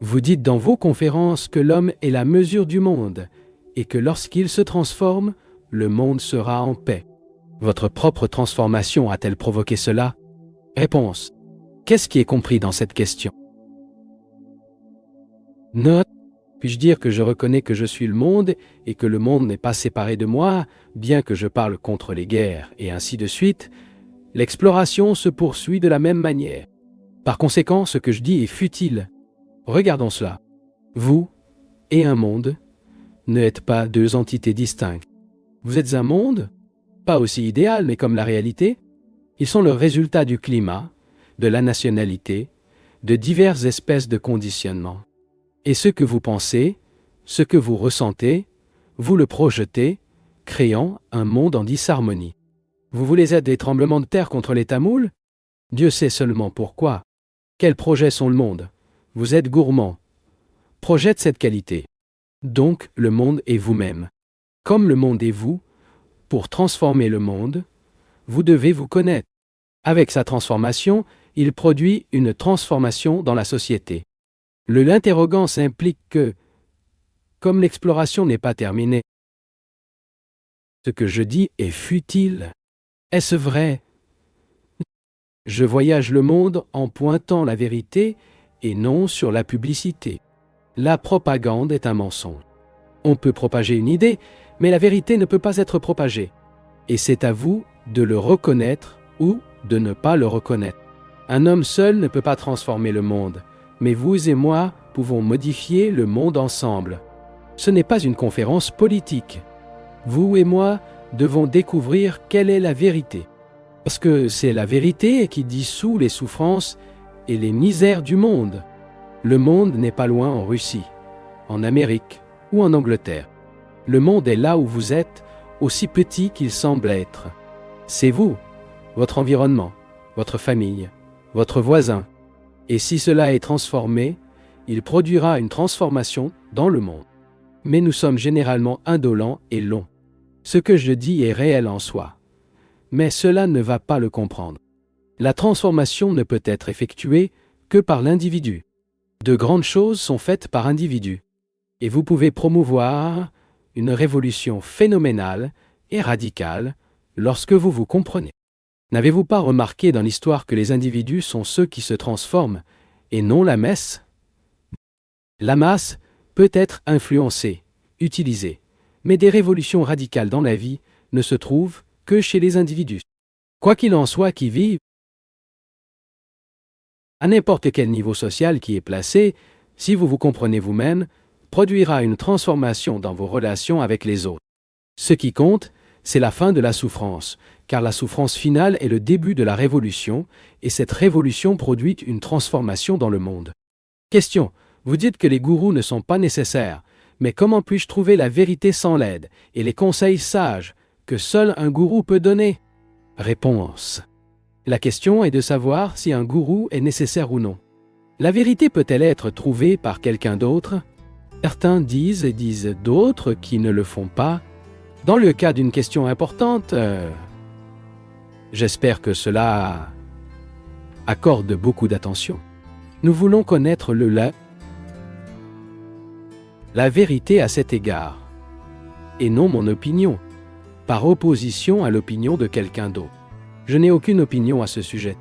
Vous dites dans vos conférences que l'homme est la mesure du monde et que lorsqu'il se transforme, le monde sera en paix. Votre propre transformation a-t-elle provoqué cela? Réponse. Qu'est-ce qui est compris dans cette question? Note. Puis-je dire que je reconnais que je suis le monde et que le monde n'est pas séparé de moi, bien que je parle contre les guerres, et ainsi de suite? L'exploration se poursuit de la même manière. Par conséquent, ce que je dis est futile. Regardons cela. Vous et un monde n'êtes pas deux entités distinctes. Vous êtes un monde, pas aussi idéal, mais comme la réalité. Ils sont le résultat du climat, de la nationalité, de diverses espèces de conditionnements. Et ce que vous pensez, ce que vous ressentez, vous le projetez, créant un monde en disharmonie. Vous voulez être des tremblements de terre contre les Tamouls? Dieu sait seulement pourquoi. Quels projets sont le monde? Vous êtes gourmand. Projette cette qualité. Donc, le monde est vous-même. Comme le monde est vous, pour transformer le monde, vous devez vous connaître. Avec sa transformation, il produit une transformation dans la société. L'interrogance implique que, comme l'exploration n'est pas terminée, ce que je dis est futile. Est-ce vrai? Je voyage le monde en pointant la vérité et non sur la publicité. La propagande est un mensonge. On peut propager une idée, mais la vérité ne peut pas être propagée. Et c'est à vous de le reconnaître ou de ne pas le reconnaître. Un homme seul ne peut pas transformer le monde, mais vous et moi pouvons modifier le monde ensemble. Ce n'est pas une conférence politique. Vous et moi devons découvrir quelle est la vérité. Parce que c'est la vérité qui dissout les souffrances et les misères du monde. Le monde n'est pas loin en Russie, en Amérique ou en Angleterre. Le monde est là où vous êtes, aussi petit qu'il semble être. C'est vous, votre environnement, votre famille, votre voisin. Et si cela est transformé, il produira une transformation dans le monde. Mais nous sommes généralement indolents et longs. Ce que je dis est réel en soi. Mais cela ne va pas le comprendre. La transformation ne peut être effectuée que par l'individu. De grandes choses sont faites par individus. Et vous pouvez promouvoir une révolution phénoménale et radicale lorsque vous vous comprenez. N'avez-vous pas remarqué dans l'histoire que les individus sont ceux qui se transforment et non la masse? La masse peut être influencée, utilisée, mais des révolutions radicales dans la vie ne se trouvent que chez les individus. Quoi qu'il en soit qui vivent, à n'importe quel niveau social qui est placé, si vous vous comprenez vous-même, produira une transformation dans vos relations avec les autres. Ce qui compte, c'est la fin de la souffrance, car la souffrance finale est le début de la révolution, et cette révolution produit une transformation dans le monde. Question. Vous dites que les gourous ne sont pas nécessaires, mais comment puis-je trouver la vérité sans l'aide et les conseils sages que seul un gourou peut donner? Réponse. La question est de savoir si un gourou est nécessaire ou non. La vérité peut-elle être trouvée par quelqu'un d'autre? Certains disent et disent d'autres qui ne le font pas. Dans le cas d'une question importante, j'espère que cela accorde beaucoup d'attention. Nous voulons connaître la vérité à cet égard, et non mon opinion, par opposition à l'opinion de quelqu'un d'autre. Je n'ai aucune opinion à ce sujet.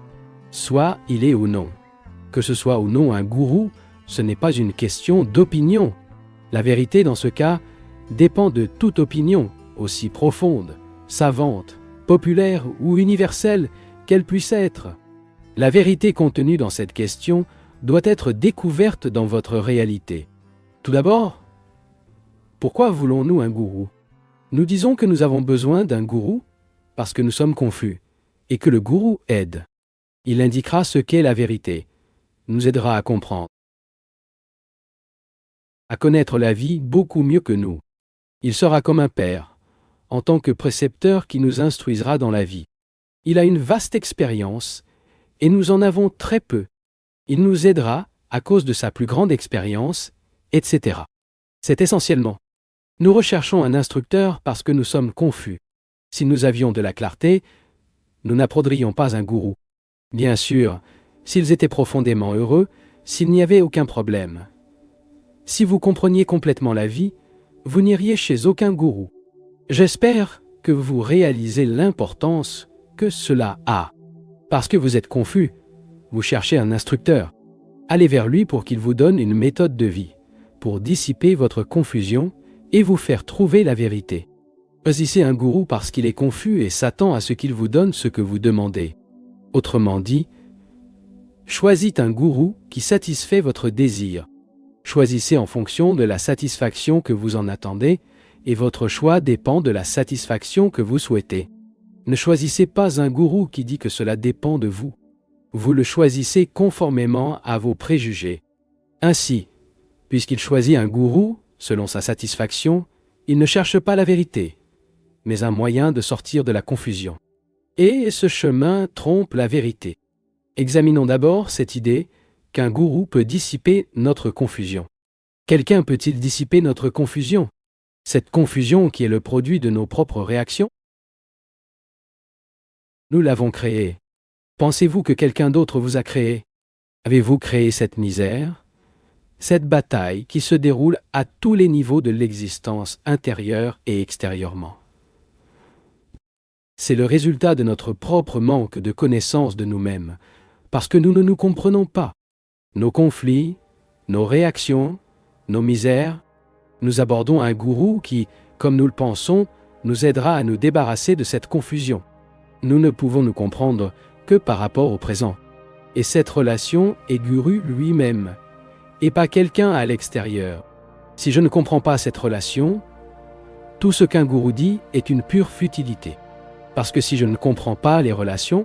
Soit il est ou non. Que ce soit ou non un gourou, ce n'est pas une question d'opinion. La vérité, dans ce cas, dépend de toute opinion, aussi profonde, savante, populaire ou universelle qu'elle puisse être. La vérité contenue dans cette question doit être découverte dans votre réalité. Tout d'abord, pourquoi voulons-nous un gourou? Nous disons que nous avons besoin d'un gourou parce que nous sommes confus, et que le gourou aide. Il indiquera ce qu'est la vérité, nous aidera à comprendre, à connaître la vie beaucoup mieux que nous. Il sera comme un père, en tant que précepteur qui nous instruisera dans la vie. Il a une vaste expérience, et nous en avons très peu. Il nous aidera à cause de sa plus grande expérience, etc. C'est essentiellement. Nous recherchons un instructeur parce que nous sommes confus. Si nous avions de la clarté, nous n'apprendrions pas un gourou. Bien sûr, s'ils étaient profondément heureux, s'il n'y avait aucun problème, Si vous compreniez complètement la vie, vous n'iriez chez aucun gourou. J'espère que vous réalisez l'importance que cela a. Parce que vous êtes confus, vous cherchez un instructeur. Allez vers lui pour qu'il vous donne une méthode de vie, pour dissiper votre confusion et vous faire trouver la vérité. Choisissez un gourou parce qu'il est confus et s'attend à ce qu'il vous donne ce que vous demandez. Autrement dit, choisissez un gourou qui satisfait votre désir. Choisissez en fonction de la satisfaction que vous en attendez et votre choix dépend de la satisfaction que vous souhaitez. Ne choisissez pas un gourou qui dit que cela dépend de vous. Vous le choisissez conformément à vos préjugés. Ainsi, puisqu'il choisit un gourou, selon sa satisfaction, il ne cherche pas la vérité, mais un moyen de sortir de la confusion. Et ce chemin trompe la vérité. Examinons d'abord cette idée qu'un gourou peut dissiper notre confusion. Quelqu'un peut-il dissiper notre confusion? Cette confusion qui est le produit de nos propres réactions? Nous l'avons créée. Pensez-vous que quelqu'un d'autre vous a créé? Avez-vous créé cette misère? Cette bataille qui se déroule à tous les niveaux de l'existence intérieure et extérieurement. C'est le résultat de notre propre manque de connaissance de nous-mêmes, parce que nous ne nous comprenons pas. Nos conflits, nos réactions, nos misères, nous abordons un gourou qui, comme nous le pensons, nous aidera à nous débarrasser de cette confusion. Nous ne pouvons nous comprendre que par rapport au présent. Et cette relation est gourou lui-même, et pas quelqu'un à l'extérieur. Si je ne comprends pas cette relation, tout ce qu'un gourou dit est une pure futilité. Parce que si je ne comprends pas les relations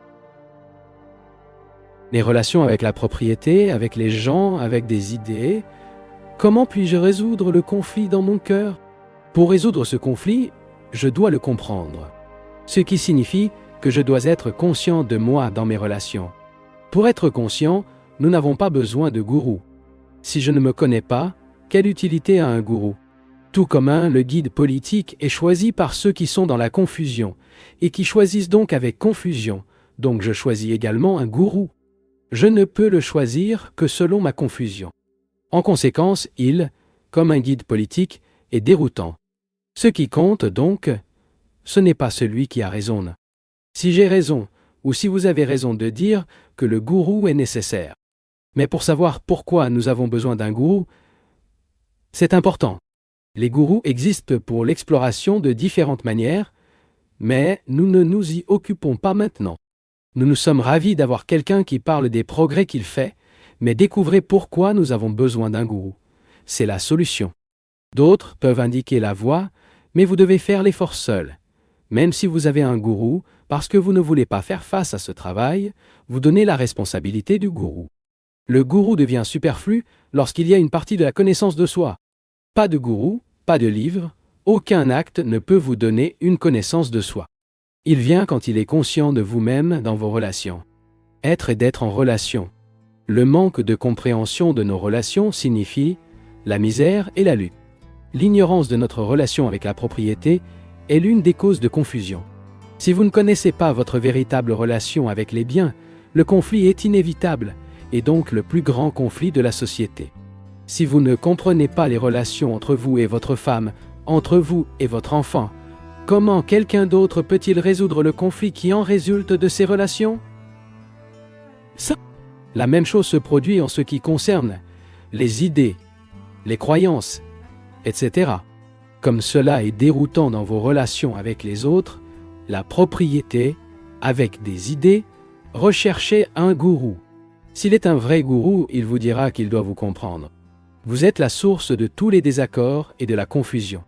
avec la propriété, avec les gens, avec des idées, comment puis-je résoudre le conflit dans mon cœur? Pour résoudre ce conflit, je dois le comprendre. Ce qui signifie que je dois être conscient de moi dans mes relations. Pour être conscient, nous n'avons pas besoin de gourou. Si je ne me connais pas, quelle utilité a un gourou? Tout comme le guide politique est choisi par ceux qui sont dans la confusion, et qui choisissent donc avec confusion, donc je choisis également un gourou. Je ne peux le choisir que selon ma confusion. En conséquence, il, comme un guide politique, est déroutant. Ce qui compte donc, ce n'est pas celui qui a raison. Si j'ai raison, ou si vous avez raison de dire que le gourou est nécessaire. Mais pour savoir pourquoi nous avons besoin d'un gourou, c'est important. Les gourous existent pour l'exploration de différentes manières, mais nous ne nous y occupons pas maintenant. Nous sommes ravis d'avoir quelqu'un qui parle des progrès qu'il fait, mais découvrez pourquoi nous avons besoin d'un gourou. C'est la solution. D'autres peuvent indiquer la voie, mais vous devez faire l'effort seul. Même si vous avez un gourou, parce que vous ne voulez pas faire face à ce travail, vous donnez la responsabilité du gourou. Le gourou devient superflu lorsqu'il y a une partie de la connaissance de soi. Pas de gourou, pas de livre, aucun acte ne peut vous donner une connaissance de soi. Il vient quand il est conscient de vous-même dans vos relations. Être et d'être en relation. Le manque de compréhension de nos relations signifie la misère et la lutte. L'ignorance de notre relation avec la propriété est l'une des causes de confusion. Si vous ne connaissez pas votre véritable relation avec les biens, le conflit est inévitable et donc le plus grand conflit de la société. Si vous ne comprenez pas les relations entre vous et votre femme, entre vous et votre enfant, comment quelqu'un d'autre peut-il résoudre le conflit qui en résulte de ces relations? La même chose se produit en ce qui concerne les idées, les croyances, etc. Comme cela est déroutant dans vos relations avec les autres, la propriété, avec des idées, recherchez un gourou. S'il est un vrai gourou, il vous dira qu'il doit vous comprendre. Vous êtes la source de tous les désaccords et de la confusion.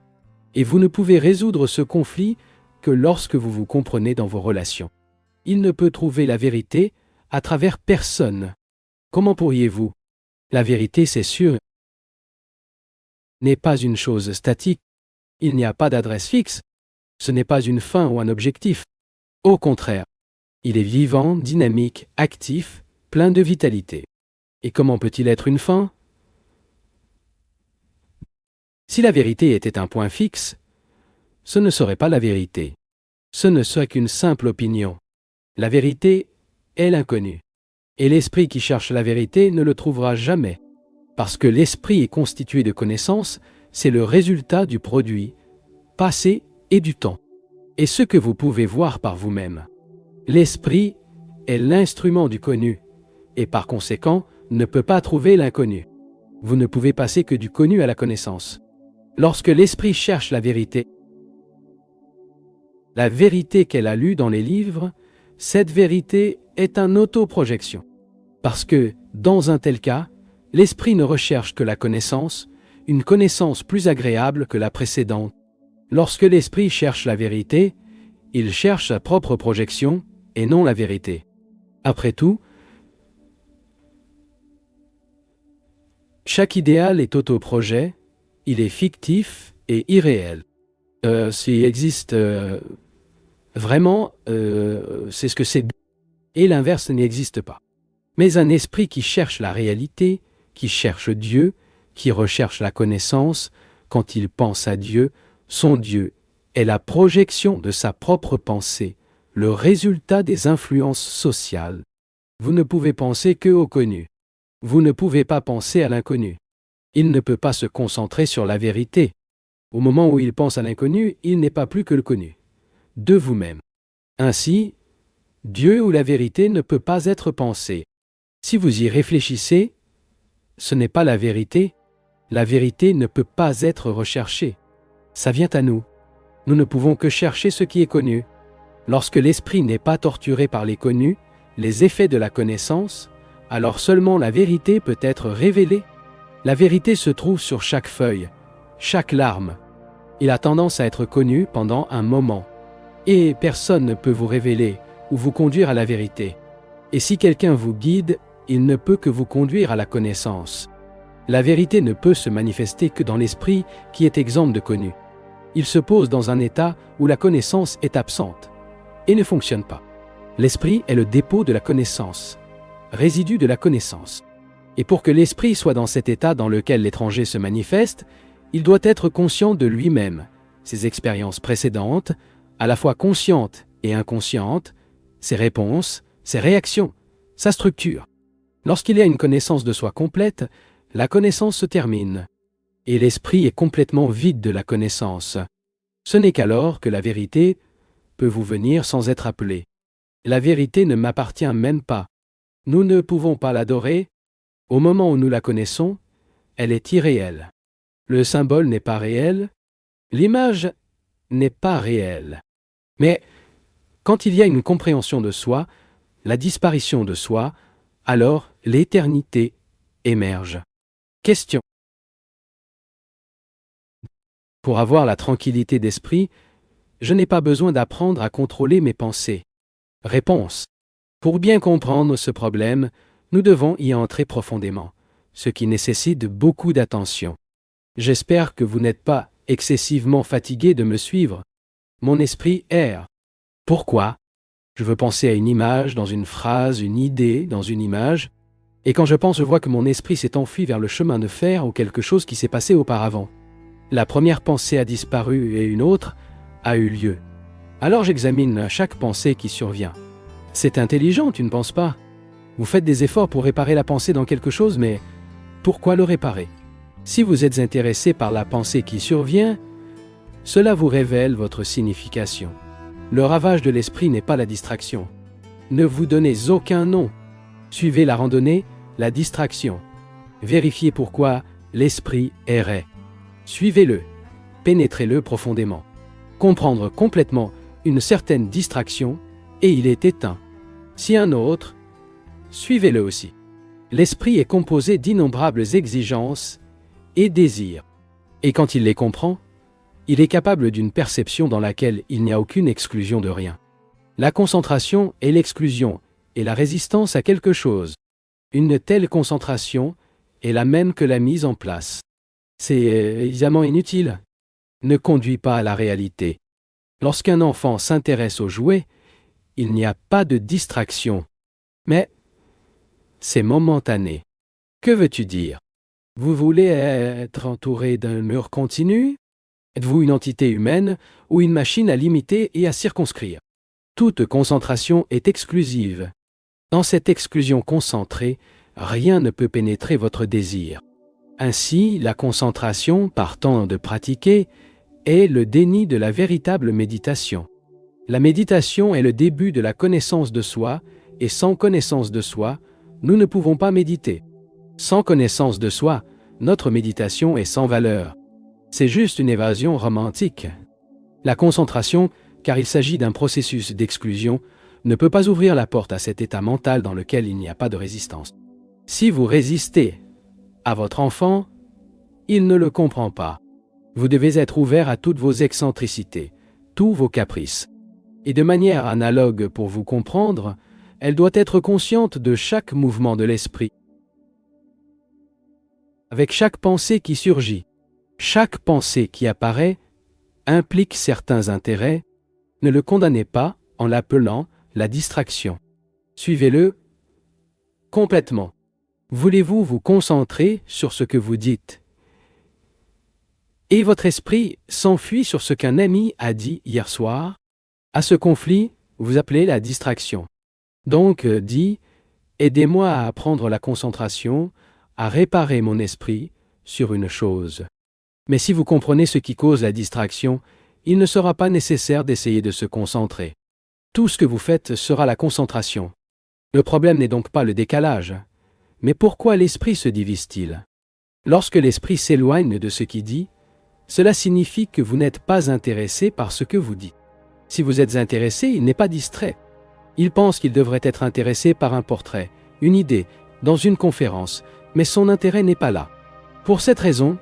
Et vous ne pouvez résoudre ce conflit que lorsque vous vous comprenez dans vos relations. Il ne peut trouver la vérité à travers personne. Comment pourriez-vous? La vérité, c'est sûr, n'est pas une chose statique. Il n'y a pas d'adresse fixe. Ce n'est pas une fin ou un objectif. Au contraire, il est vivant, dynamique, actif, plein de vitalité. Et comment peut-il être une fin? Si la vérité était un point fixe, ce ne serait pas la vérité. Ce ne serait qu'une simple opinion. La vérité est l'inconnu. Et l'esprit qui cherche la vérité ne le trouvera jamais. Parce que l'esprit est constitué de connaissances, c'est le résultat du produit, passé et du temps. Et ce que vous pouvez voir par vous-même. L'esprit est l'instrument du connu, et par conséquent ne peut pas trouver l'inconnu. Vous ne pouvez passer que du connu à la connaissance. Lorsque l'esprit cherche la vérité qu'elle a lue dans les livres, cette vérité est une autoprojection. Parce que, dans un tel cas, l'esprit ne recherche que la connaissance, une connaissance plus agréable que la précédente. Lorsque l'esprit cherche la vérité, il cherche sa propre projection et non la vérité. Après tout, chaque idéal est autoprojet, il est fictif et irréel. S'il existe vraiment, c'est ce que c'est, et l'inverse n'existe pas. Mais un esprit qui cherche la réalité, qui cherche Dieu, qui recherche la connaissance, quand il pense à Dieu, son Dieu est la projection de sa propre pensée, le résultat des influences sociales. Vous ne pouvez penser que au connu. Vous ne pouvez pas penser à l'inconnu. Il ne peut pas se concentrer sur la vérité. Au moment où il pense à l'inconnu, il n'est pas plus que le connu. De vous-même. Ainsi, Dieu ou la vérité ne peut pas être pensé. Si vous y réfléchissez, ce n'est pas la vérité. La vérité ne peut pas être recherchée. Ça vient à nous. Nous ne pouvons que chercher ce qui est connu. Lorsque l'esprit n'est pas torturé par les connus, les effets de la connaissance, alors seulement la vérité peut être révélée. La vérité se trouve sur chaque feuille, chaque larme. Il a tendance à être connu pendant un moment. Et personne ne peut vous révéler ou vous conduire à la vérité. Et si quelqu'un vous guide, il ne peut que vous conduire à la connaissance. La vérité ne peut se manifester que dans l'esprit qui est exempt de connu. Il se pose dans un état où la connaissance est absente et ne fonctionne pas. L'esprit est le dépôt de la connaissance, résidu de la connaissance. Et pour que l'esprit soit dans cet état dans lequel l'étranger se manifeste, il doit être conscient de lui-même, ses expériences précédentes, à la fois conscientes et inconscientes, ses réponses, ses réactions, sa structure. Lorsqu'il y a une connaissance de soi complète, la connaissance se termine, et l'esprit est complètement vide de la connaissance. Ce n'est qu'alors que la vérité peut vous venir sans être appelée. La vérité ne m'appartient même pas. Nous ne pouvons pas l'adorer. Au moment où nous la connaissons, elle est irréelle. Le symbole n'est pas réel, l'image n'est pas réelle. Mais quand il y a une compréhension de soi, la disparition de soi, alors l'éternité émerge. Question. Pour avoir la tranquillité d'esprit, je n'ai pas besoin d'apprendre à contrôler mes pensées. Réponse. Pour bien comprendre ce problème, nous devons y entrer profondément, ce qui nécessite beaucoup d'attention. J'espère que vous n'êtes pas excessivement fatigué de me suivre. Mon esprit erre. Pourquoi? Je veux penser à une image, dans une phrase, une idée, dans une image, et quand je pense, je vois que mon esprit s'est enfui vers le chemin de fer ou quelque chose qui s'est passé auparavant. La première pensée a disparu et une autre a eu lieu. Alors j'examine chaque pensée qui survient. C'est intelligent, tu ne penses pas? Vous faites des efforts pour réparer la pensée dans quelque chose, mais pourquoi le réparer? Si vous êtes intéressé par la pensée qui survient, cela vous révèle votre signification. Le ravage de l'esprit n'est pas la distraction. Ne vous donnez aucun nom. Suivez la randonnée, la distraction. Vérifiez pourquoi l'esprit errait. Suivez-le, pénétrez-le profondément. Comprendre complètement une certaine distraction et il est éteint. Si un autre, suivez-le aussi. L'esprit est composé d'innombrables exigences et désirs. Et quand il les comprend, il est capable d'une perception dans laquelle il n'y a aucune exclusion de rien. La concentration est l'exclusion et la résistance à quelque chose. Une telle concentration est la même que la mise en place. C'est évidemment inutile. Ne conduit pas à la réalité. Lorsqu'un enfant s'intéresse aux jouets, il n'y a pas de distraction. Mais c'est momentané. Que veux-tu dire? Vous voulez être entouré d'un mur continu? Êtes-vous une entité humaine ou une machine à limiter et à circonscrire? Toute concentration est exclusive. Dans cette exclusion concentrée, rien ne peut pénétrer votre désir. Ainsi, la concentration, partant de pratiquer, est le déni de la véritable méditation. La méditation est le début de la connaissance de soi, et sans connaissance de soi, nous ne pouvons pas méditer. Sans connaissance de soi, notre méditation est sans valeur. C'est juste une évasion romantique. La concentration, car il s'agit d'un processus d'exclusion, ne peut pas ouvrir la porte à cet état mental dans lequel il n'y a pas de résistance. Si vous résistez à votre enfant, il ne le comprend pas. Vous devez être ouvert à toutes vos excentricités, tous vos caprices. Et de manière analogue pour vous comprendre, elle doit être consciente de chaque mouvement de l'esprit. Avec chaque pensée qui surgit, chaque pensée qui apparaît implique certains intérêts. Ne le condamnez pas en l'appelant la distraction. Suivez-le complètement. Voulez-vous vous concentrer sur ce que vous dites? Et votre esprit s'enfuit sur ce qu'un ami a dit hier soir? À ce conflit, vous appelez la distraction. Donc, dit, aidez-moi à apprendre la concentration, à réparer mon esprit sur une chose. Mais si vous comprenez ce qui cause la distraction, il ne sera pas nécessaire d'essayer de se concentrer. Tout ce que vous faites sera la concentration. Le problème n'est donc pas le décalage. Mais pourquoi l'esprit se divise-t-il? Lorsque l'esprit s'éloigne de ce qu'il dit, cela signifie que vous n'êtes pas intéressé par ce que vous dites. Si vous êtes intéressé, il n'est pas distrait. Il pense qu'il devrait être intéressé par un portrait, une idée, dans une conférence, mais son intérêt n'est pas là. Pour cette raison,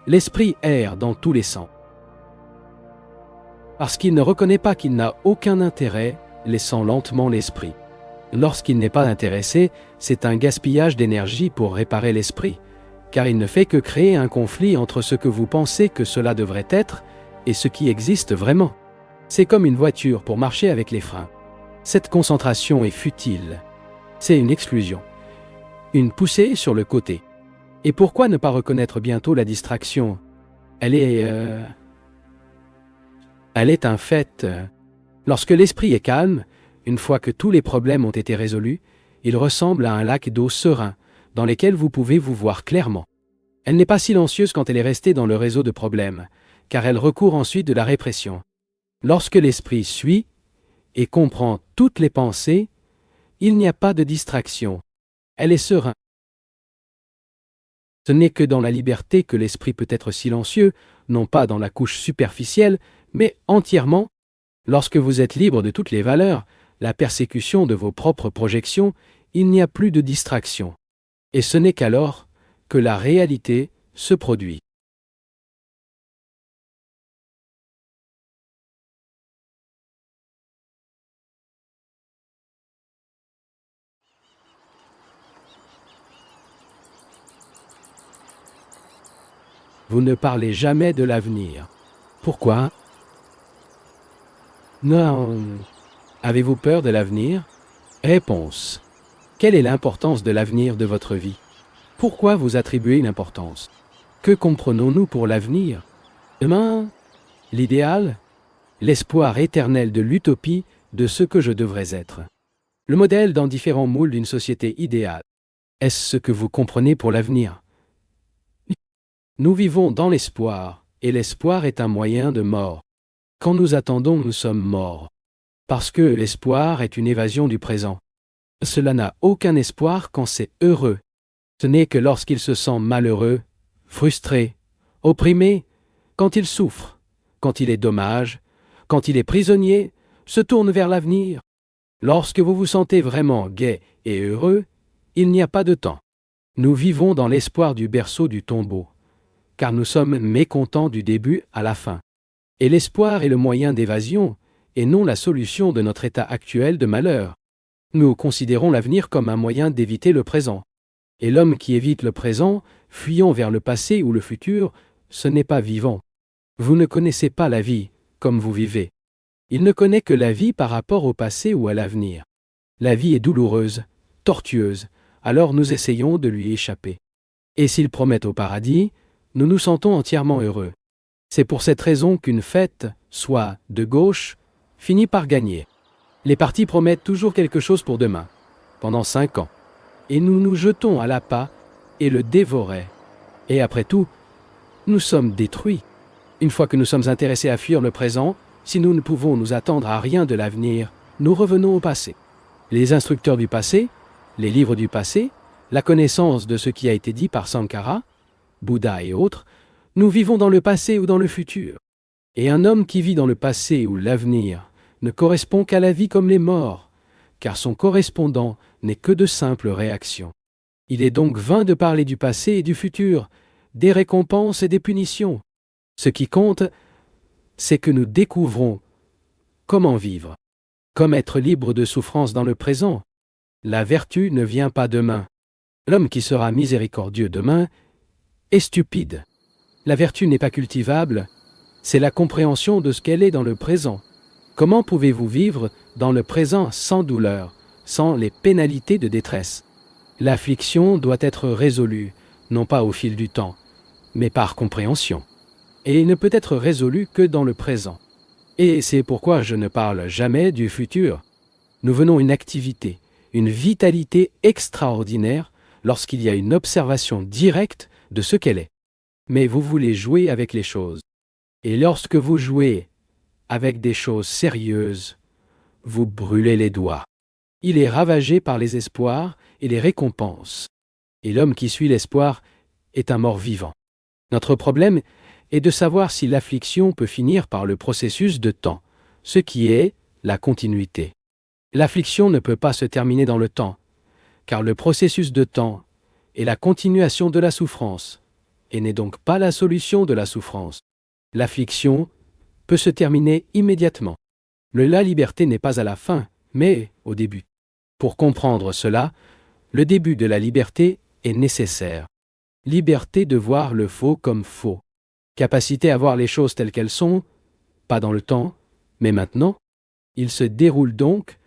l'esprit erre dans tous les sens. Parce qu'il ne reconnaît pas qu'il n'a aucun intérêt, laissant lentement l'esprit. Lorsqu'il n'est pas intéressé, c'est un gaspillage d'énergie pour réparer l'esprit, car il ne fait que créer un conflit entre ce que vous pensez que cela devrait être et ce qui existe vraiment. C'est comme une voiture pour marcher avec les freins. Cette concentration est futile. C'est une exclusion. Une poussée sur le côté. Et pourquoi ne pas reconnaître bientôt la distraction? Elle est un fait. Lorsque l'esprit est calme, une fois que tous les problèmes ont été résolus, il ressemble à un lac d'eau serein, dans lequel vous pouvez vous voir clairement. Elle n'est pas silencieuse quand elle est restée dans le réseau de problèmes, car elle recourt ensuite de la répression. Lorsque l'esprit suit et comprend toutes les pensées, il n'y a pas de distraction. Elle est sereine. Ce n'est que dans la liberté que l'esprit peut être silencieux, non pas dans la couche superficielle, mais entièrement. Lorsque vous êtes libre de toutes les valeurs, la persécution de vos propres projections, il n'y a plus de distraction. Et ce n'est qu'alors que la réalité se produit. Vous ne parlez jamais de l'avenir. Pourquoi? Non. Avez-vous peur de l'avenir? Réponse. Quelle est l'importance de l'avenir de votre vie? Pourquoi vous attribuez une importance? Que comprenons-nous pour l'avenir? Demain? L'idéal? L'espoir éternel de l'utopie de ce que je devrais être. Le modèle dans différents moules d'une société idéale. Est-ce ce que vous comprenez pour l'avenir? Nous vivons dans l'espoir, et l'espoir est un moyen de mort. Quand nous attendons, nous sommes morts. Parce que l'espoir est une évasion du présent. Cela n'a aucun espoir quand c'est heureux. Ce n'est que lorsqu'il se sent malheureux, frustré, opprimé, quand il souffre, quand il est dommage, quand il est prisonnier, se tourne vers l'avenir. Lorsque vous vous sentez vraiment gai et heureux, il n'y a pas de temps. Nous vivons dans l'espoir du berceau du tombeau, car nous sommes mécontents du début à la fin. Et l'espoir est le moyen d'évasion, et non la solution de notre état actuel de malheur. Nous considérons l'avenir comme un moyen d'éviter le présent. Et l'homme qui évite le présent, fuyant vers le passé ou le futur, ce n'est pas vivant. Vous ne connaissez pas la vie, comme vous vivez. Il ne connaît que la vie par rapport au passé ou à l'avenir. La vie est douloureuse, tortueuse, alors nous essayons de lui échapper. Et s'il promet au paradis, nous nous sentons entièrement heureux. C'est pour cette raison qu'une fête, soit de gauche, finit par gagner. Les partis promettent toujours quelque chose pour demain, pendant 5 ans. Et nous nous jetons à l'appât et le dévorer. Et après tout, nous sommes détruits. Une fois que nous sommes intéressés à fuir le présent, si nous ne pouvons nous attendre à rien de l'avenir, nous revenons au passé. Les instructeurs du passé, les livres du passé, la connaissance de ce qui a été dit par Sankara, Bouddha et autres, nous vivons dans le passé ou dans le futur. Et un homme qui vit dans le passé ou l'avenir ne correspond qu'à la vie comme les morts, car son correspondant n'est que de simples réactions. Il est donc vain de parler du passé et du futur, des récompenses et des punitions. Ce qui compte, c'est que nous découvrons comment vivre, comme être libre de souffrance dans le présent. La vertu ne vient pas demain. L'homme qui sera miséricordieux demain est stupide. La vertu n'est pas cultivable, c'est la compréhension de ce qu'elle est dans le présent. Comment pouvez-vous vivre dans le présent sans douleur, sans les pénalités de détresse? L'affliction doit être résolue, non pas au fil du temps, mais par compréhension. Et il ne peut être résolu que dans le présent. Et c'est pourquoi je ne parle jamais du futur. Nous venons une activité, une vitalité extraordinaire lorsqu'il y a une observation directe de ce qu'elle est. Mais vous voulez jouer avec les choses. Et lorsque vous jouez avec des choses sérieuses, vous brûlez les doigts. Il est ravagé par les espoirs et les récompenses. Et l'homme qui suit l'espoir est un mort-vivant. Notre problème est de savoir si l'affliction peut finir par le processus de temps, ce qui est la continuité. L'affliction ne peut pas se terminer dans le temps, car le processus de temps est la continuation de la souffrance, et n'est donc pas la solution de la souffrance. L'affliction peut se terminer immédiatement. La liberté n'est pas à la fin, mais au début. Pour comprendre cela, le début de la liberté est nécessaire. Liberté de voir le faux comme faux. Capacité à voir les choses telles qu'elles sont, pas dans le temps, mais maintenant. Il se déroule donc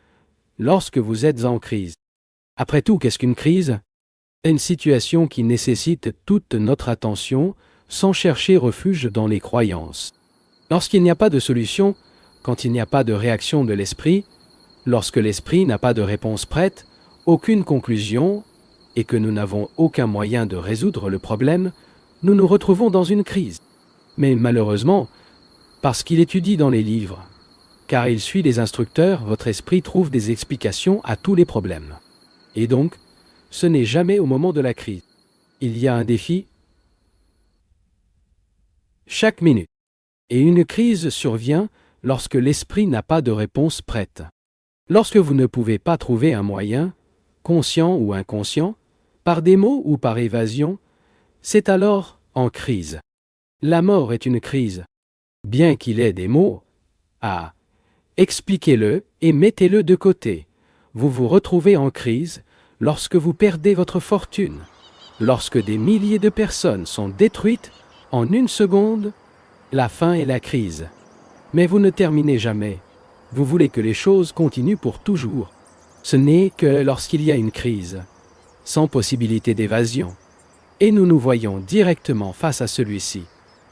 lorsque vous êtes en crise. Après tout, qu'est-ce qu'une crise? Une situation qui nécessite toute notre attention sans chercher refuge dans les croyances. Lorsqu'il n'y a pas de solution, quand il n'y a pas de réaction de l'esprit, lorsque l'esprit n'a pas de réponse prête, aucune conclusion, et que nous n'avons aucun moyen de résoudre le problème, nous nous retrouvons dans une crise. Mais malheureusement, parce qu'il étudie dans les livres, car il suit les instructeurs, votre esprit trouve des explications à tous les problèmes. Et donc, ce n'est jamais au moment de la crise. Il y a un défi chaque minute. Et une crise survient lorsque l'esprit n'a pas de réponse prête. Lorsque vous ne pouvez pas trouver un moyen, conscient ou inconscient, par des mots ou par évasion, c'est alors en crise. La mort est une crise. Bien qu'il ait des mots, expliquez-le et mettez-le de côté. Vous vous retrouvez en crise lorsque vous perdez votre fortune, lorsque des milliers de personnes sont détruites en une seconde. La fin est la crise. Mais vous ne terminez jamais. Vous voulez que les choses continuent pour toujours. Ce n'est que lorsqu'il y a une crise, sans possibilité d'évasion, et nous nous voyons directement face à celui-ci.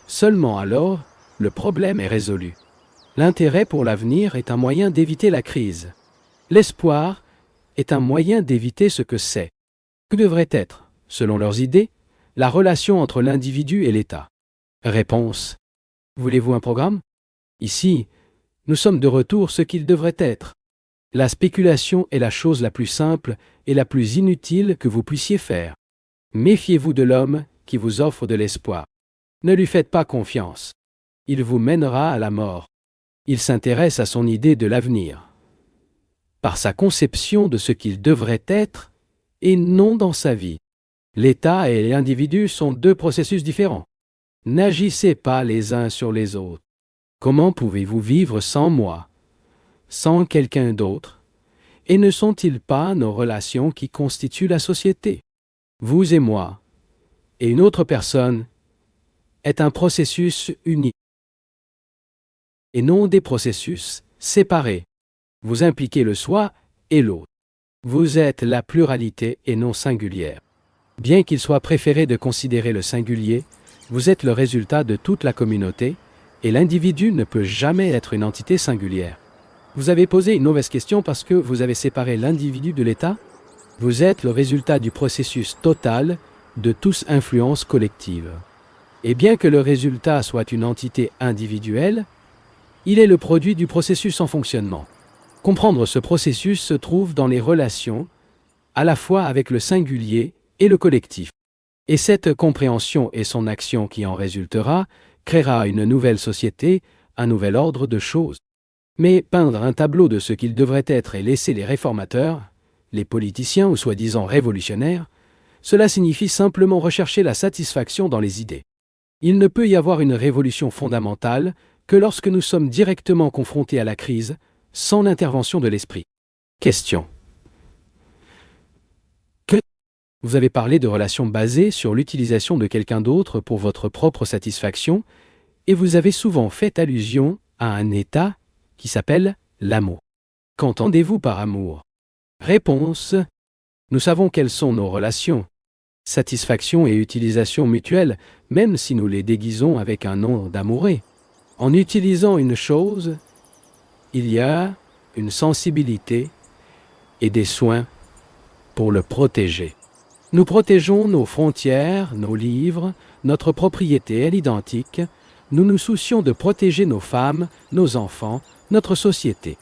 Seulement alors, le problème est résolu. L'intérêt pour l'avenir est un moyen d'éviter la crise. L'espoir est un moyen d'éviter ce que c'est. Que devrait être, selon leurs idées, la relation entre l'individu et l'État? Réponse. Voulez-vous un programme? Ici, nous sommes de retour ce qu'il devrait être. La spéculation est la chose la plus simple et la plus inutile que vous puissiez faire. Méfiez-vous de l'homme qui vous offre de l'espoir. Ne lui faites pas confiance. Il vous mènera à la mort. Il s'intéresse à son idée de l'avenir, par sa conception de ce qu'il devrait être, et non dans sa vie. L'État et l'individu sont deux processus différents. N'agissez pas les uns sur les autres. Comment pouvez-vous vivre sans moi, sans quelqu'un d'autre? Et ne sont-ils pas nos relations qui constituent la société? Vous et moi, et une autre personne, est un processus unique, et non des processus séparés. Vous impliquez le soi et l'autre. Vous êtes la pluralité et non singulière. Bien qu'il soit préféré de considérer le singulier, vous êtes le résultat de toute la communauté, et l'individu ne peut jamais être une entité singulière. Vous avez posé une mauvaise question parce que vous avez séparé l'individu de l'État? Vous êtes le résultat du processus total de tous influence collective. Et bien que le résultat soit une entité individuelle, il est le produit du processus en fonctionnement. Comprendre ce processus se trouve dans les relations, à la fois avec le singulier et le collectif. Et cette compréhension et son action qui en résultera créera une nouvelle société, un nouvel ordre de choses. Mais peindre un tableau de ce qu'il devrait être et laisser les réformateurs, les politiciens ou soi-disant révolutionnaires, cela signifie simplement rechercher la satisfaction dans les idées. Il ne peut y avoir une révolution fondamentale que lorsque nous sommes directement confrontés à la crise, sans l'intervention de l'esprit. Question. Vous avez parlé de relations basées sur l'utilisation de quelqu'un d'autre pour votre propre satisfaction, et vous avez souvent fait allusion à un état qui s'appelle l'amour. Qu'entendez-vous par amour? Réponse. Nous savons quelles sont nos relations. Satisfaction et utilisation mutuelle, même si nous les déguisons avec un nom d'amoureux. En utilisant une chose, il y a une sensibilité et des soins pour le protéger. Nous protégeons nos frontières, nos livres, notre propriété est identique. Nous nous soucions de protéger nos femmes, nos enfants, notre société.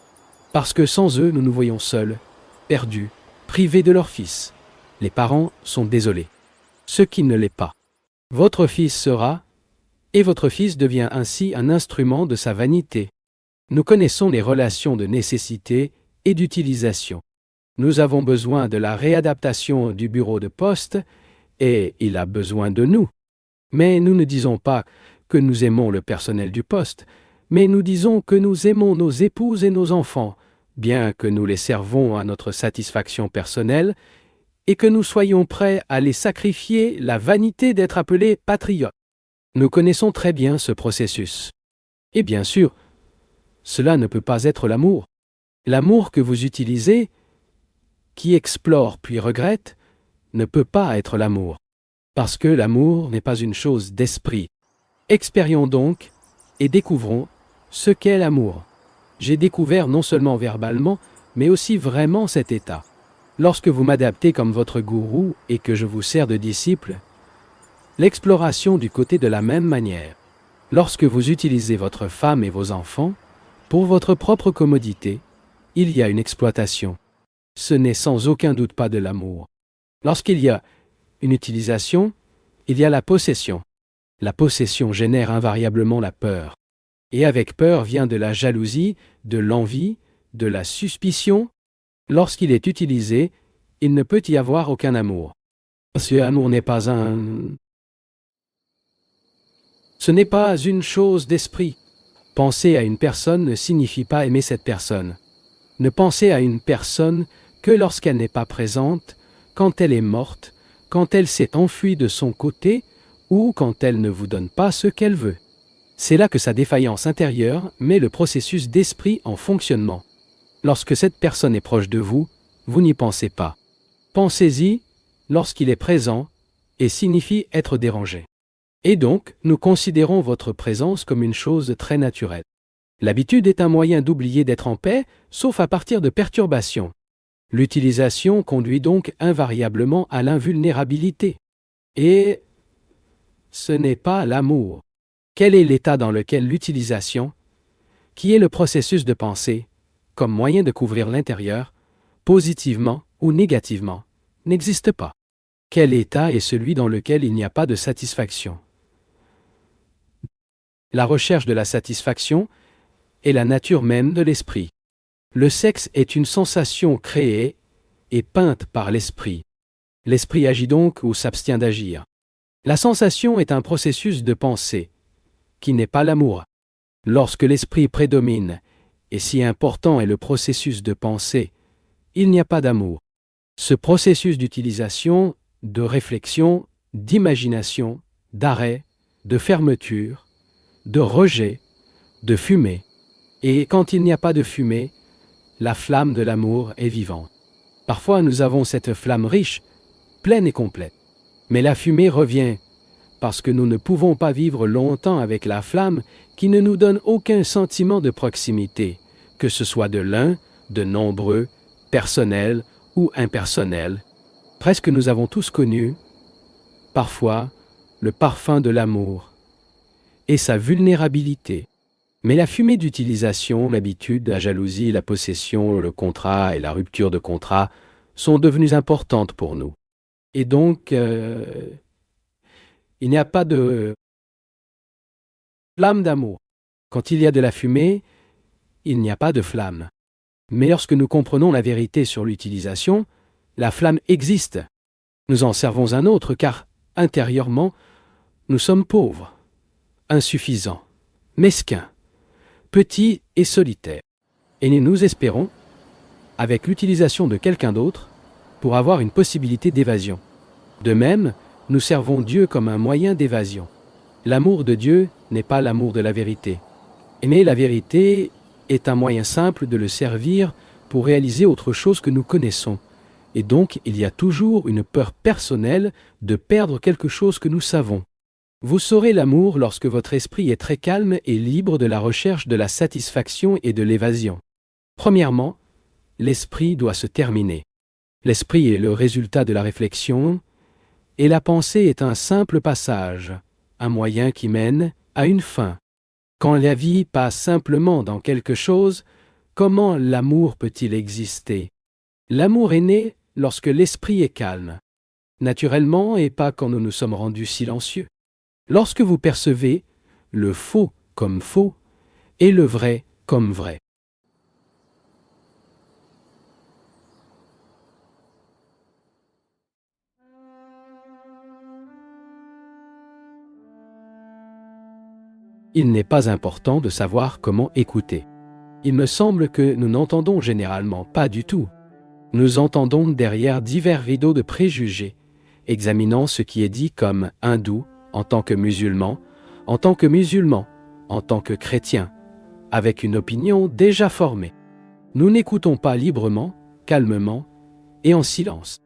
Parce que sans eux, nous nous voyons seuls, perdus, privés de leur fils. Les parents sont désolés. Ce qui ne l'est pas. Votre fils sera, et votre fils devient ainsi un instrument de sa vanité. Nous connaissons les relations de nécessité et d'utilisation. Nous avons besoin de la réadaptation du bureau de poste et il a besoin de nous. Mais nous ne disons pas que nous aimons le personnel du poste, mais nous disons que nous aimons nos épouses et nos enfants, bien que nous les servons à notre satisfaction personnelle et que nous soyons prêts à les sacrifier la vanité d'être appelés patriotes. Nous connaissons très bien ce processus. Et bien sûr, cela ne peut pas être l'amour. L'amour que vous utilisez, qui explore puis regrette, ne peut pas être l'amour. Parce que l'amour n'est pas une chose d'esprit. Expérions donc et découvrons ce qu'est l'amour. J'ai découvert non seulement verbalement, mais aussi vraiment cet état. Lorsque vous m'adaptez comme votre gourou et que je vous sers de disciple, l'exploration du côté de la même manière. Lorsque vous utilisez votre femme et vos enfants, pour votre propre commodité, il y a une exploitation. Ce n'est sans aucun doute pas de l'amour. Lorsqu'il y a une utilisation, il y a la possession. La possession génère invariablement la peur. Et avec peur vient de la jalousie, de l'envie, de la suspicion. Lorsqu'il est utilisé, il ne peut y avoir aucun amour. Ce amour n'est pas Ce n'est pas une chose d'esprit. Penser à une personne ne signifie pas aimer cette personne. Ne pensez à une personne que lorsqu'elle n'est pas présente, quand elle est morte, quand elle s'est enfuie de son côté ou quand elle ne vous donne pas ce qu'elle veut. C'est là que sa défaillance intérieure met le processus d'esprit en fonctionnement. Lorsque cette personne est proche de vous, vous n'y pensez pas. Pensez-y lorsqu'il est présent et signifie être dérangé. Et donc, nous considérons votre présence comme une chose très naturelle. L'habitude est un moyen d'oublier d'être en paix, sauf à partir de perturbations. L'utilisation conduit donc invariablement à l'invulnérabilité. Et ce n'est pas l'amour. Quel est l'état dans lequel l'utilisation, qui est le processus de pensée, comme moyen de couvrir l'intérieur, positivement ou négativement, n'existe pas? Quel état est celui dans lequel il n'y a pas de satisfaction? La recherche de la satisfaction est la nature même de l'esprit. Le sexe est une sensation créée et peinte par l'esprit. L'esprit agit donc ou s'abstient d'agir. La sensation est un processus de pensée, qui n'est pas l'amour. Lorsque l'esprit prédomine, et si important est le processus de pensée, il n'y a pas d'amour. Ce processus d'utilisation, de réflexion, d'imagination, d'arrêt, de fermeture, de rejet, de fumée. Et quand il n'y a pas de fumée, la flamme de l'amour est vivante. Parfois nous avons cette flamme riche, pleine et complète. Mais la fumée revient, parce que nous ne pouvons pas vivre longtemps avec la flamme qui ne nous donne aucun sentiment de proximité, que ce soit de l'un, de nombreux, personnel ou impersonnel. Presque nous avons tous connu parfois le parfum de l'amour et sa vulnérabilité. Mais la fumée d'utilisation, l'habitude, la jalousie, la possession, le contrat et la rupture de contrat sont devenues importantes pour nous. Et donc, il n'y a pas de flamme d'amour. Quand il y a de la fumée, il n'y a pas de flamme. Mais lorsque nous comprenons la vérité sur l'utilisation, la flamme existe. Nous en servons un autre car, intérieurement, nous sommes pauvres, insuffisants, mesquins, petits et solitaires. Et nous espérons, avec l'utilisation de quelqu'un d'autre, pour avoir une possibilité d'évasion. De même, nous servons Dieu comme un moyen d'évasion. L'amour de Dieu n'est pas l'amour de la vérité. Mais la vérité est un moyen simple de le servir pour réaliser autre chose que nous connaissons. Et donc, il y a toujours une peur personnelle de perdre quelque chose que nous savons. Vous saurez l'amour lorsque votre esprit est très calme et libre de la recherche de la satisfaction et de l'évasion. Premièrement, l'esprit doit se terminer. L'esprit est le résultat de la réflexion, et la pensée est un simple passage, un moyen qui mène à une fin. Quand la vie passe simplement dans quelque chose, comment l'amour peut-il exister? L'amour est né lorsque l'esprit est calme, naturellement et pas quand nous nous sommes rendus silencieux. Lorsque vous percevez le faux comme faux et le vrai comme vrai. Il n'est pas important de savoir comment écouter. Il me semble que nous n'entendons généralement pas du tout. Nous entendons derrière divers rideaux de préjugés, examinant ce qui est dit comme hindou en tant que musulman, en tant que musulman, en tant que chrétien, avec une opinion déjà formée. Nous n'écoutons pas librement, calmement et en silence.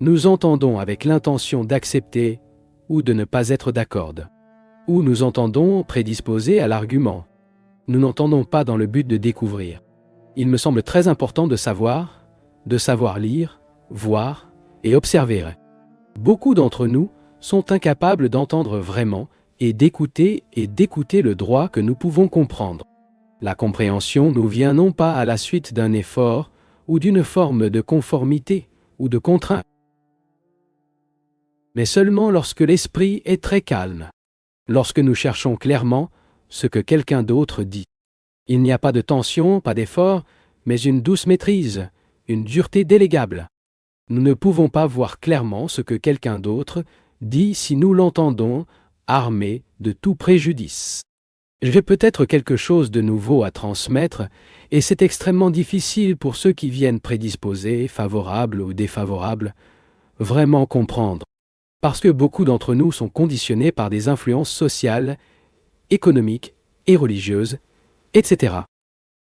Nous entendons avec l'intention d'accepter ou de ne pas être d'accord. Ou nous entendons prédisposés à l'argument. Nous n'entendons pas dans le but de découvrir. Il me semble très important de savoir lire, voir et observer. Beaucoup d'entre nous sont incapables d'entendre vraiment et d'écouter le droit que nous pouvons comprendre. La compréhension nous vient non pas à la suite d'un effort ou d'une forme de conformité ou de contrainte, mais seulement lorsque l'esprit est très calme. Lorsque nous cherchons clairement ce que quelqu'un d'autre dit. Il n'y a pas de tension, pas d'effort, mais une douce maîtrise, une dureté délégable. Nous ne pouvons pas voir clairement ce que quelqu'un d'autre dit si nous l'entendons, armés de tout préjudice. J'ai peut-être quelque chose de nouveau à transmettre, et c'est extrêmement difficile pour ceux qui viennent prédisposés, favorables ou défavorables, vraiment comprendre. Parce que beaucoup d'entre nous sont conditionnés par des influences sociales, économiques et religieuses, etc.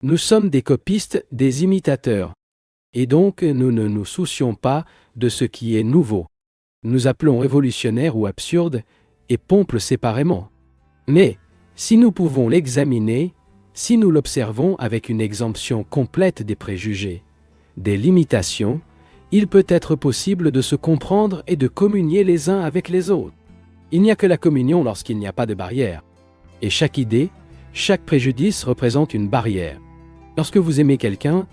Nous sommes des copistes, des imitateurs. Et donc, nous ne nous soucions pas de ce qui est nouveau. Nous appelons révolutionnaire ou absurde et pompe séparément. Mais, si nous pouvons l'examiner, si nous l'observons avec une exemption complète des préjugés, des limitations, il peut être possible de se comprendre et de communier les uns avec les autres. Il n'y a que la communion lorsqu'il n'y a pas de barrière. Et chaque idée, chaque préjudice représente une barrière. Lorsque vous aimez quelqu'un,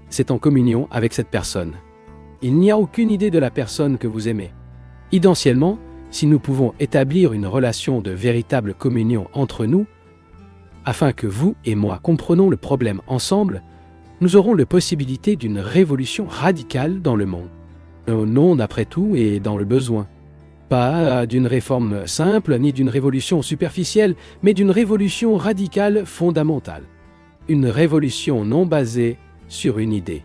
c'est en communion avec cette personne. Il n'y a aucune idée de la personne que vous aimez. Idéalement, si nous pouvons établir une relation de véritable communion entre nous, afin que vous et moi comprenions le problème ensemble, nous aurons la possibilité d'une révolution radicale dans le monde. Le monde, après tout, est dans le besoin. Pas d'une réforme simple, ni d'une révolution superficielle, mais d'une révolution radicale fondamentale. Une révolution non basée sur une idée.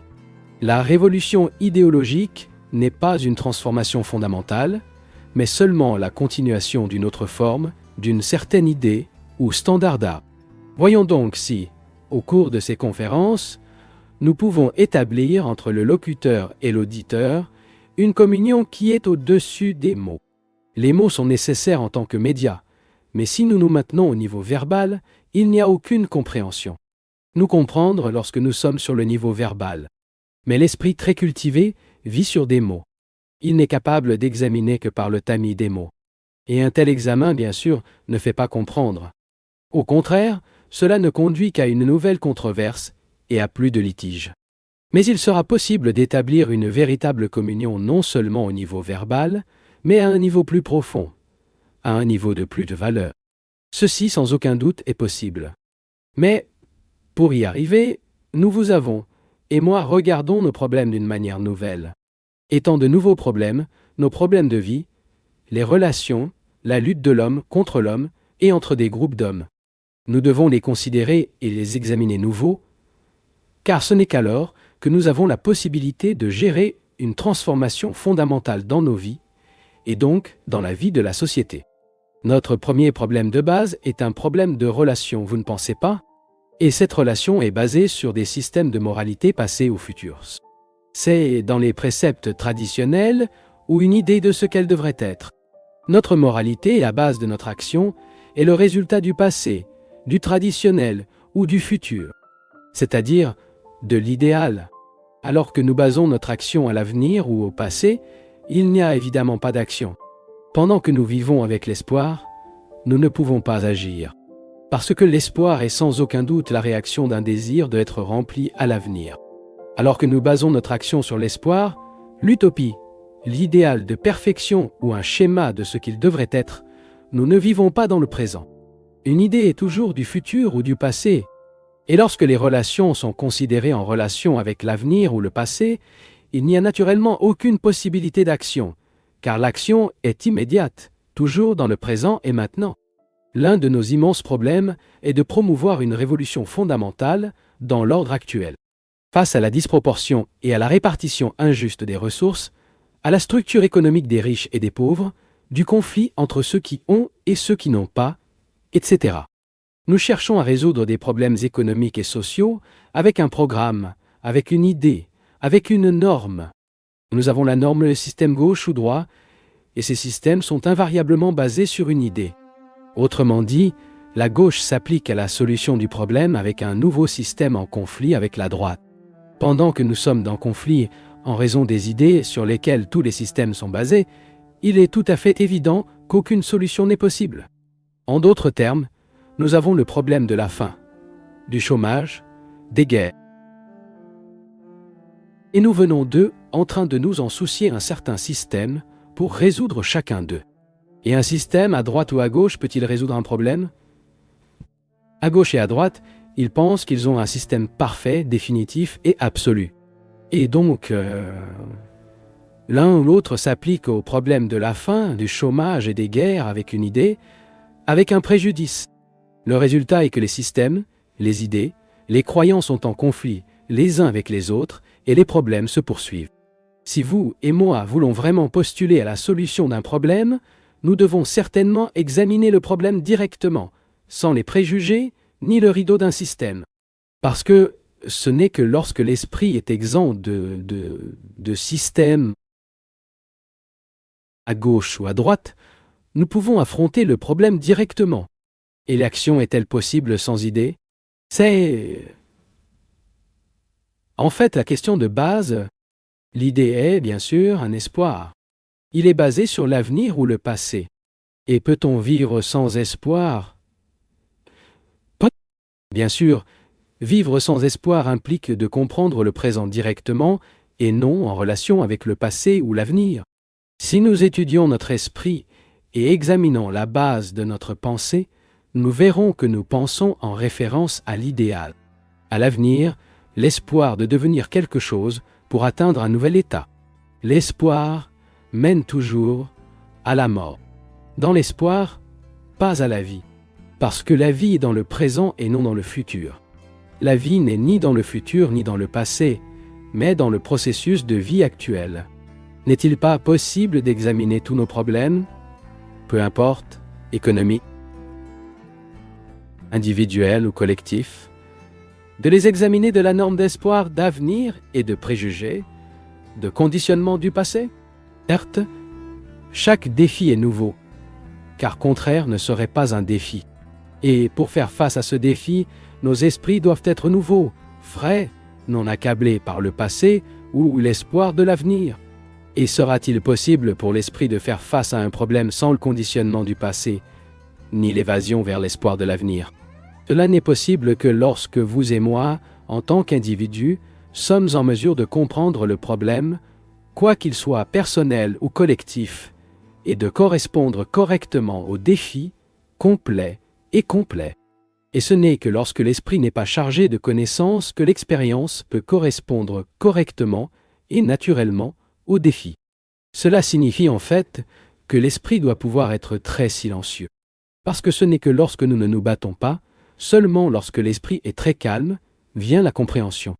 La révolution idéologique n'est pas une transformation fondamentale, mais seulement la continuation d'une autre forme, d'une certaine idée ou standard d'art. Voyons donc si, au cours de ces conférences, nous pouvons établir entre le locuteur et l'auditeur une communion qui est au-dessus des mots. Les mots sont nécessaires en tant que médias, mais si nous nous maintenons au niveau verbal, il n'y a aucune compréhension. Nous comprendre lorsque nous sommes sur le niveau verbal. Mais l'esprit très cultivé vit sur des mots. Il n'est capable d'examiner que par le tamis des mots. Et un tel examen, bien sûr, ne fait pas comprendre. Au contraire, cela ne conduit qu'à une nouvelle controverse et à plus de litiges. Mais il sera possible d'établir une véritable communion non seulement au niveau verbal, mais à un niveau plus profond, à un niveau de plus de valeur. Ceci, sans aucun doute, est possible. Mais, pour y arriver, nous vous avons, et moi, regardons nos problèmes d'une manière nouvelle. Étant de nouveaux problèmes, nos problèmes de vie, les relations, la lutte de l'homme contre l'homme et entre des groupes d'hommes. Nous devons les considérer et les examiner nouveaux, car ce n'est qu'alors que nous avons la possibilité de gérer une transformation fondamentale dans nos vies et donc dans la vie de la société. Notre premier problème de base est un problème de relation, vous ne pensez pas? Et cette relation est basée sur des systèmes de moralité passés ou futurs. C'est dans les préceptes traditionnels ou une idée de ce qu'elle devrait être. Notre moralité, à base de notre action, est le résultat du passé, du traditionnel ou du futur, c'est-à-dire de l'idéal. Alors que nous basons notre action à l'avenir ou au passé, il n'y a évidemment pas d'action. Pendant que nous vivons avec l'espoir, nous ne pouvons pas agir. Parce que l'espoir est sans aucun doute la réaction d'un désir d'être rempli à l'avenir. Alors que nous basons notre action sur l'espoir, l'utopie, l'idéal de perfection ou un schéma de ce qu'il devrait être, nous ne vivons pas dans le présent. Une idée est toujours du futur ou du passé. Et lorsque les relations sont considérées en relation avec l'avenir ou le passé, il n'y a naturellement aucune possibilité d'action, car l'action est immédiate, toujours dans le présent et maintenant. L'un de nos immenses problèmes est de promouvoir une révolution fondamentale dans l'ordre actuel. Face à la disproportion et à la répartition injuste des ressources, à la structure économique des riches et des pauvres, du conflit entre ceux qui ont et ceux qui n'ont pas, etc. Nous cherchons à résoudre des problèmes économiques et sociaux avec un programme, avec une idée, avec une norme. Nous avons la norme le système gauche ou droit, et ces systèmes sont invariablement basés sur une idée. Autrement dit, la gauche s'applique à la solution du problème avec un nouveau système en conflit avec la droite. Pendant que nous sommes dans conflit en raison des idées sur lesquelles tous les systèmes sont basés, il est tout à fait évident qu'aucune solution n'est possible. En d'autres termes, nous avons le problème de la faim, du chômage, des guerres. Et nous venons d'eux en train de nous en soucier un certain système pour résoudre chacun d'eux. Et un système, à droite ou à gauche, peut-il résoudre un problème? À gauche et à droite, ils pensent qu'ils ont un système parfait, définitif et absolu. Et donc, l'un ou l'autre s'applique au problème de la faim, du chômage et des guerres avec une idée, avec un préjudice. Le résultat est que les systèmes, les idées, les croyants sont en conflit les uns avec les autres et les problèmes se poursuivent. Si vous et moi voulons vraiment postuler à la solution d'un problème, nous devons certainement examiner le problème directement, sans les préjugés ni le rideau d'un système. Parce que ce n'est que lorsque l'esprit est exempt de système à gauche ou à droite, nous pouvons affronter le problème directement. Et l'action est-elle possible sans idée? C'est en fait la question de base. L'idée est, bien sûr, un espoir. Il est basé sur l'avenir ou le passé. Et peut-on vivre sans espoir? Bien sûr, vivre sans espoir implique de comprendre le présent directement et non en relation avec le passé ou l'avenir. Si nous étudions notre esprit et examinons la base de notre pensée, nous verrons que nous pensons en référence à l'idéal, à l'avenir, l'espoir de devenir quelque chose pour atteindre un nouvel état. L'espoir mène toujours à la mort. Dans l'espoir, pas à la vie, parce que la vie est dans le présent et non dans le futur. La vie n'est ni dans le futur ni dans le passé, mais dans le processus de vie actuel. N'est-il pas possible d'examiner tous nos problèmes, peu importe, économiques, individuels ou collectifs, de les examiner de la norme d'espoir d'avenir et de préjugés, de conditionnement du passé? Certes, chaque défi est nouveau, car contraire ne serait pas un défi. Et pour faire face à ce défi, nos esprits doivent être nouveaux, frais, non accablés par le passé ou l'espoir de l'avenir. Et sera-t-il possible pour l'esprit de faire face à un problème sans le conditionnement du passé, ni l'évasion vers l'espoir de l'avenir? Cela n'est possible que lorsque vous et moi, en tant qu'individus, sommes en mesure de comprendre le problème, quoi qu'il soit personnel ou collectif, et de correspondre correctement au défi, complet et complet. Et ce n'est que lorsque l'esprit n'est pas chargé de connaissances que l'expérience peut correspondre correctement et naturellement au défi. Cela signifie en fait que l'esprit doit pouvoir être très silencieux. Parce que ce n'est que lorsque nous ne nous battons pas, seulement lorsque l'esprit est très calme, vient la compréhension.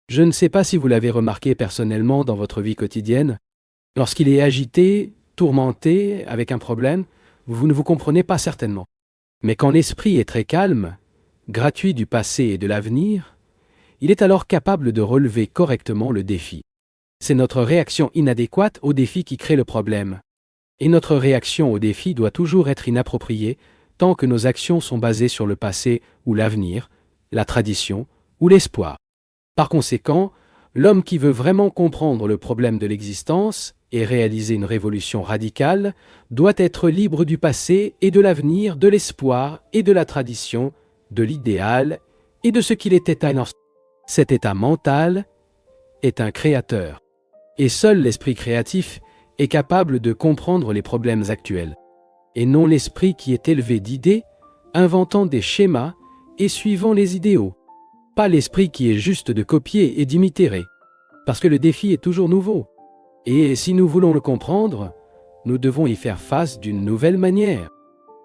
Je ne sais pas si vous l'avez remarqué personnellement dans votre vie quotidienne. Lorsqu'il est agité, tourmenté, avec un problème, vous ne vous comprenez pas certainement. Mais quand l'esprit est très calme, gratuit du passé et de l'avenir, il est alors capable de relever correctement le défi. C'est notre réaction inadéquate au défi qui crée le problème. Et notre réaction au défi doit toujours être inappropriée tant que nos actions sont basées sur le passé ou l'avenir, la tradition ou l'espoir. Par conséquent, l'homme qui veut vraiment comprendre le problème de l'existence et réaliser une révolution radicale doit être libre du passé et de l'avenir, de l'espoir et de la tradition, de l'idéal et de ce qu'il était à l'instant. Cet état mental est un créateur. Et seul l'esprit créatif est capable de comprendre les problèmes actuels, et non l'esprit qui est élevé d'idées, inventant des schémas et suivant les idéaux. Pas l'esprit qui est juste de copier et d'imiter, parce que le défi est toujours nouveau. Et si nous voulons le comprendre, nous devons y faire face d'une nouvelle manière.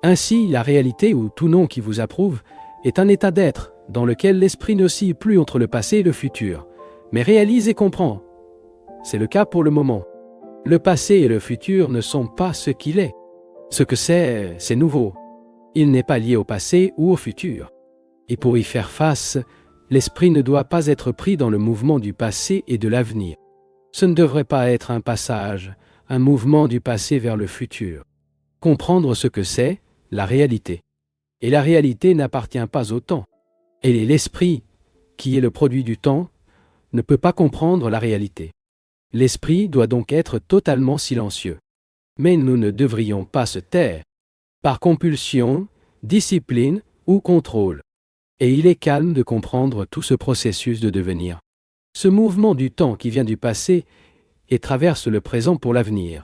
Ainsi, la réalité ou tout nom qui vous approuve est un état d'être dans lequel l'esprit n'oscille plus entre le passé et le futur, mais réalise et comprend. C'est le cas pour le moment. Le passé et le futur ne sont pas ce qu'il est. Ce que c'est nouveau. Il n'est pas lié au passé ou au futur. Et pour y faire face, l'esprit ne doit pas être pris dans le mouvement du passé et de l'avenir. Ce ne devrait pas être un passage, un mouvement du passé vers le futur. Comprendre ce que c'est, la réalité. Et la réalité n'appartient pas au temps. Et l'esprit, qui est le produit du temps, ne peut pas comprendre la réalité. L'esprit doit donc être totalement silencieux. Mais nous ne devrions pas se taire, par compulsion, discipline ou contrôle. Et il est calme de comprendre tout ce processus de devenir. Ce mouvement du temps qui vient du passé et traverse le présent pour l'avenir.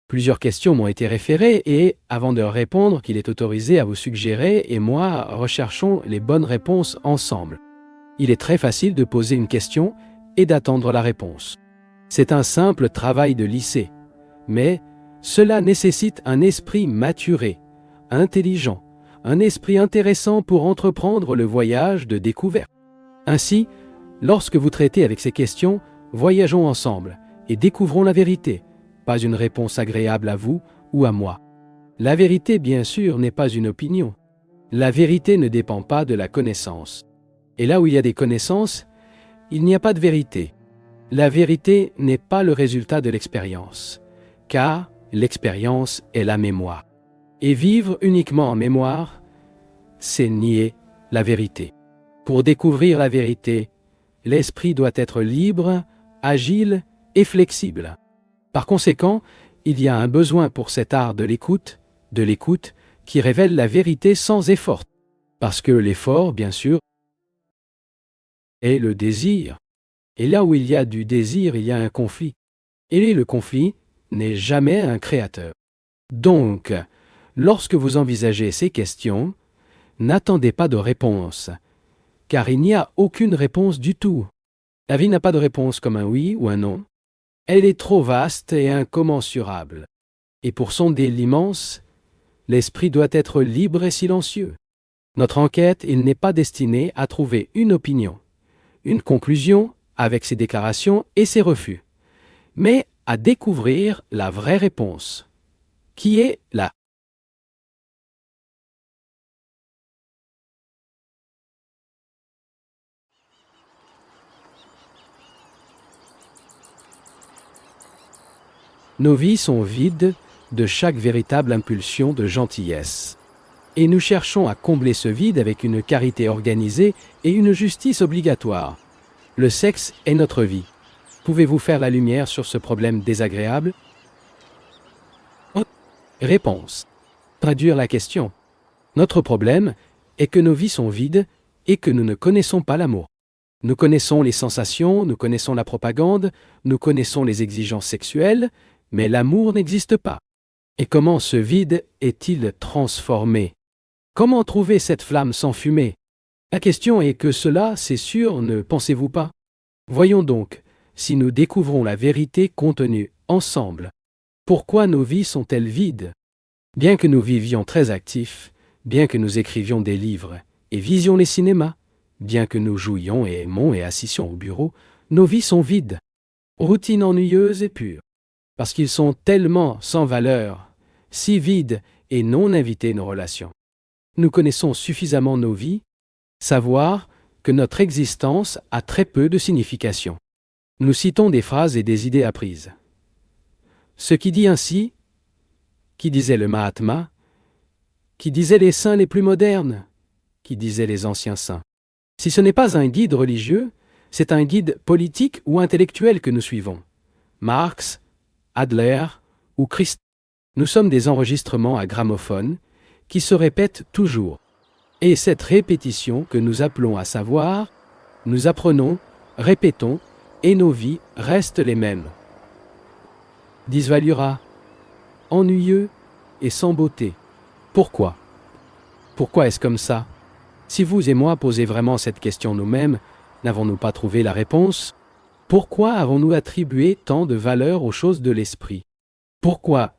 Plusieurs questions m'ont été référées et, avant de répondre, qu'il est autorisé à vous suggérer et moi recherchons les bonnes réponses ensemble. Il est très facile de poser une question et d'attendre la réponse. C'est un simple travail de lycée, mais cela nécessite un esprit maturé, intelligent, un esprit intéressant pour entreprendre le voyage de découverte. Ainsi, lorsque vous traitez avec ces questions, voyageons ensemble et découvrons la vérité, pas une réponse agréable à vous ou à moi. La vérité, bien sûr, n'est pas une opinion. La vérité ne dépend pas de la connaissance. Et là où il y a des connaissances, il n'y a pas de vérité. La vérité n'est pas le résultat de l'expérience, car l'expérience est la mémoire. Et vivre uniquement en mémoire, c'est nier la vérité. Pour découvrir la vérité, l'esprit doit être libre, agile et flexible. Par conséquent, il y a un besoin pour cet art de l'écoute qui révèle la vérité sans effort. Parce que l'effort, bien sûr, est le désir. Et là où il y a du désir, il y a un conflit. Et le conflit n'est jamais un créateur. Donc, lorsque vous envisagez ces questions, n'attendez pas de réponse, car il n'y a aucune réponse du tout. La vie n'a pas de réponse comme un oui ou un non. Elle est trop vaste et incommensurable. Et pour sonder l'immense, l'esprit doit être libre et silencieux. Notre enquête, il n'est pas destiné à trouver une opinion, une conclusion avec ses déclarations et ses refus, mais à découvrir la vraie réponse, qui est là. Nos vies sont vides de chaque véritable impulsion de gentillesse. Et nous cherchons à combler ce vide avec une charité organisée et une justice obligatoire. Le sexe est notre vie. Pouvez-vous faire la lumière sur ce problème désagréable? Réponse. Traduire la question. Notre problème est que nos vies sont vides et que nous ne connaissons pas l'amour. Nous connaissons les sensations, nous connaissons la propagande, nous connaissons les exigences sexuelles, mais l'amour n'existe pas. Et comment ce vide est-il transformé? Comment trouver cette flamme sans fumée? La question est que cela, c'est sûr, ne pensez-vous pas? Voyons donc, si nous découvrons la vérité contenue ensemble. Pourquoi nos vies sont-elles vides? Bien que nous vivions très actifs, bien que nous écrivions des livres et visions les cinémas, bien que nous jouions et aimons et assissions au bureau, nos vies sont vides, routine ennuyeuse et pure, parce qu'ils sont tellement sans valeur, si vides et non invités nos relations. Nous connaissons suffisamment nos vies, savoir que notre existence a très peu de signification. Nous citons des phrases et des idées apprises. Ce qui dit ainsi, qui disait le Mahatma, qui disait les saints les plus modernes, qui disaient les anciens saints. Si ce n'est pas un guide religieux, c'est un guide politique ou intellectuel que nous suivons. Marx, Adler ou Christ. Nous sommes des enregistrements à gramophone qui se répètent toujours. Et cette répétition que nous appelons à savoir, nous apprenons, répétons, et nos vies restent les mêmes. Disvaluera, ennuyeux et sans beauté. Pourquoi? Pourquoi est-ce comme ça? Si vous et moi posons vraiment cette question nous-mêmes, n'avons-nous pas trouvé la réponse? Pourquoi avons-nous attribué tant de valeur aux choses de l'esprit? Pourquoi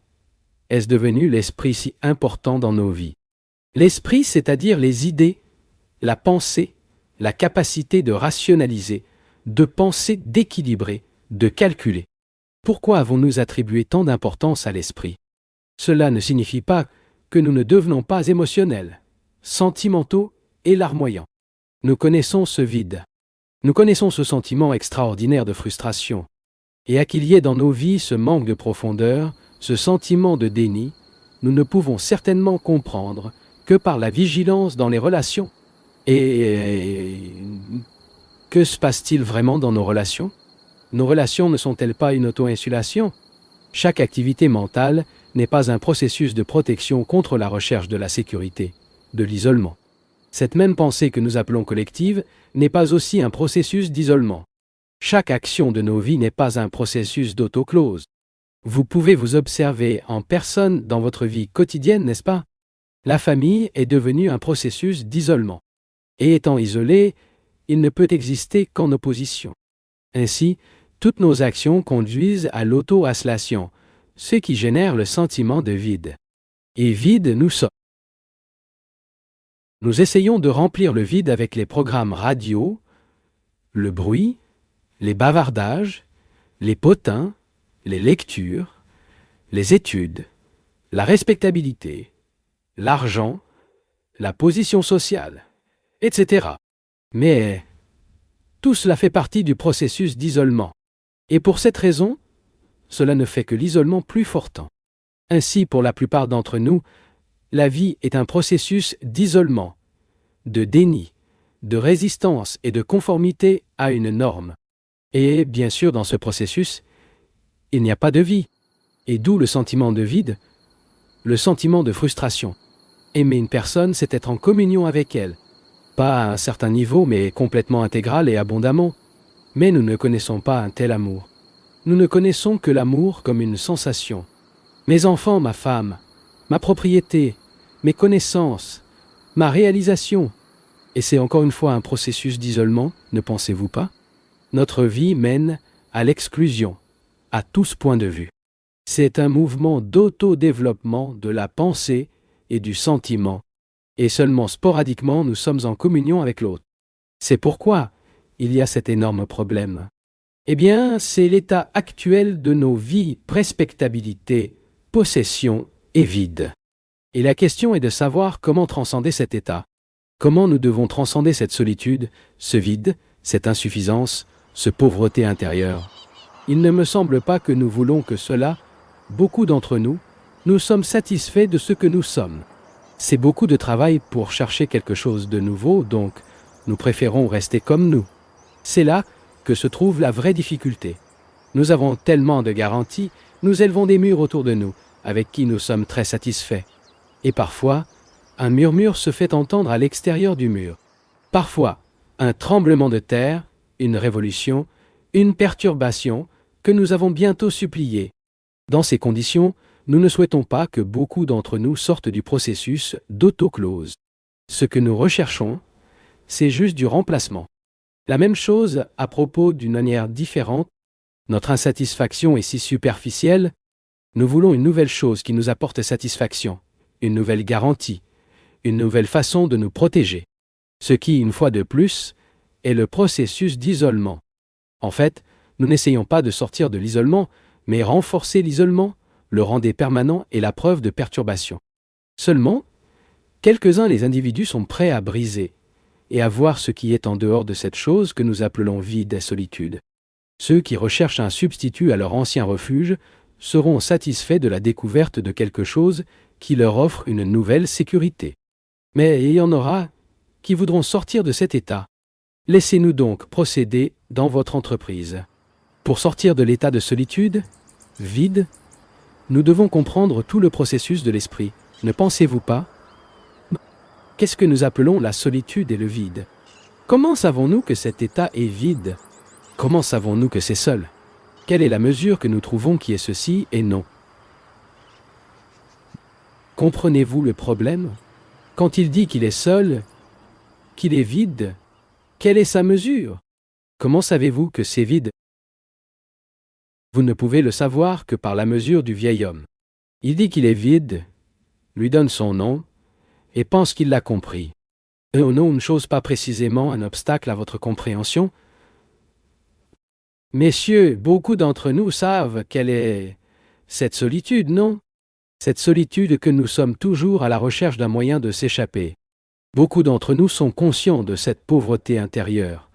est-ce devenu l'esprit si important dans nos vies? L'esprit, c'est-à-dire les idées, la pensée, la capacité de rationaliser, de penser, d'équilibrer, de calculer. Pourquoi avons-nous attribué tant d'importance à l'esprit? Cela ne signifie pas que nous ne devenons pas émotionnels, sentimentaux et larmoyants. Nous connaissons ce vide. Nous connaissons ce sentiment extraordinaire de frustration. Et à qu'il y ait dans nos vies ce manque de profondeur, ce sentiment de déni, nous ne pouvons certainement comprendre que par la vigilance dans les relations. Et que se passe-t-il vraiment dans nos relations? Nos relations ne sont-elles pas une auto-insulation? Chaque activité mentale n'est pas un processus de protection contre la recherche de la sécurité, de l'isolement. Cette même pensée que nous appelons collective n'est pas aussi un processus d'isolement. Chaque action de nos vies n'est pas un processus d'autoclose. Vous pouvez vous observer en personne dans votre vie quotidienne, n'est-ce pas? La famille est devenue un processus d'isolement. Et étant isolé, il ne peut exister qu'en opposition. Ainsi, toutes nos actions conduisent à l'auto-isolation, ce qui génère le sentiment de vide. Et vide nous sommes. Nous essayons de remplir le vide avec les programmes radio, le bruit, les bavardages, les potins, les lectures, les études, la respectabilité, l'argent, la position sociale, etc. Mais tout cela fait partie du processus d'isolement. Et pour cette raison, cela ne fait que l'isolement plus fortant. Ainsi, pour la plupart d'entre nous, la vie est un processus d'isolement, de déni, de résistance et de conformité à une norme. Et bien sûr, dans ce processus, il n'y a pas de vie. Et d'où le sentiment de vide, le sentiment de frustration. Aimer une personne, c'est être en communion avec elle. Pas à un certain niveau, mais complètement intégral et abondamment. Mais nous ne connaissons pas un tel amour. Nous ne connaissons que l'amour comme une sensation. Mes enfants, ma femme, ma propriété, mes connaissances, ma réalisation. Et c'est encore une fois un processus d'isolement, ne pensez-vous pas? Notre vie mène à l'exclusion, à tous points de vue. C'est un mouvement d'auto-développement de la pensée et du sentiment, et seulement sporadiquement nous sommes en communion avec l'autre. C'est pourquoi il y a cet énorme problème. Eh bien, c'est l'état actuel de nos vies, respectabilité, possession et vide. Et la question est de savoir comment transcender cet état. Comment nous devons transcender cette solitude, ce vide, cette insuffisance, ce pauvreté intérieure. Il ne me semble pas que nous voulons que cela. Beaucoup d'entre nous, nous sommes satisfaits de ce que nous sommes. C'est beaucoup de travail pour chercher quelque chose de nouveau, donc nous préférons rester comme nous. C'est là que se trouve la vraie difficulté. Nous avons tellement de garanties, nous élevons des murs autour de nous, avec qui nous sommes très satisfaits. Et parfois, un murmure se fait entendre à l'extérieur du mur. Parfois, un tremblement de terre, une révolution, une perturbation que nous avons bientôt suppliée. Dans ces conditions, nous ne souhaitons pas que beaucoup d'entre nous sortent du processus d'autoclose. Ce que nous recherchons, c'est juste du remplacement. La même chose à propos d'une manière différente. Notre insatisfaction est si superficielle, nous voulons une nouvelle chose qui nous apporte satisfaction, une nouvelle garantie, une nouvelle façon de nous protéger. Ce qui, une fois de plus, est le processus d'isolement. En fait, nous n'essayons pas de sortir de l'isolement, mais renforcer l'isolement, le rendre permanent est la preuve de perturbation. Seulement, quelques-uns des individus sont prêts à briser et à voir ce qui est en dehors de cette chose que nous appelons vide et solitude. Ceux qui recherchent un substitut à leur ancien refuge seront satisfaits de la découverte de quelque chose qui leur offre une nouvelle sécurité. Mais il y en aura qui voudront sortir de cet état. Laissez-nous donc procéder dans votre entreprise. Pour sortir de l'état de solitude, vide, nous devons comprendre tout le processus de l'esprit. Ne pensez-vous pas? Qu'est-ce que nous appelons la solitude et le vide? Comment savons-nous que cet état est vide? Comment savons-nous que c'est seul? Quelle est la mesure que nous trouvons qui est ceci et non? Comprenez-vous le problème? Quand il dit qu'il est seul, qu'il est vide, quelle est sa mesure? Comment savez-vous que c'est vide? Vous ne pouvez le savoir que par la mesure du vieil homme. Il dit qu'il est vide, lui donne son nom, et pense qu'il l'a compris. Oh non, une chose pas précisément un obstacle à votre compréhension. Messieurs, beaucoup d'entre nous savent quelle est cette solitude, non? Cette solitude que nous sommes toujours à la recherche d'un moyen de s'échapper. Beaucoup d'entre nous sont conscients de cette pauvreté intérieure,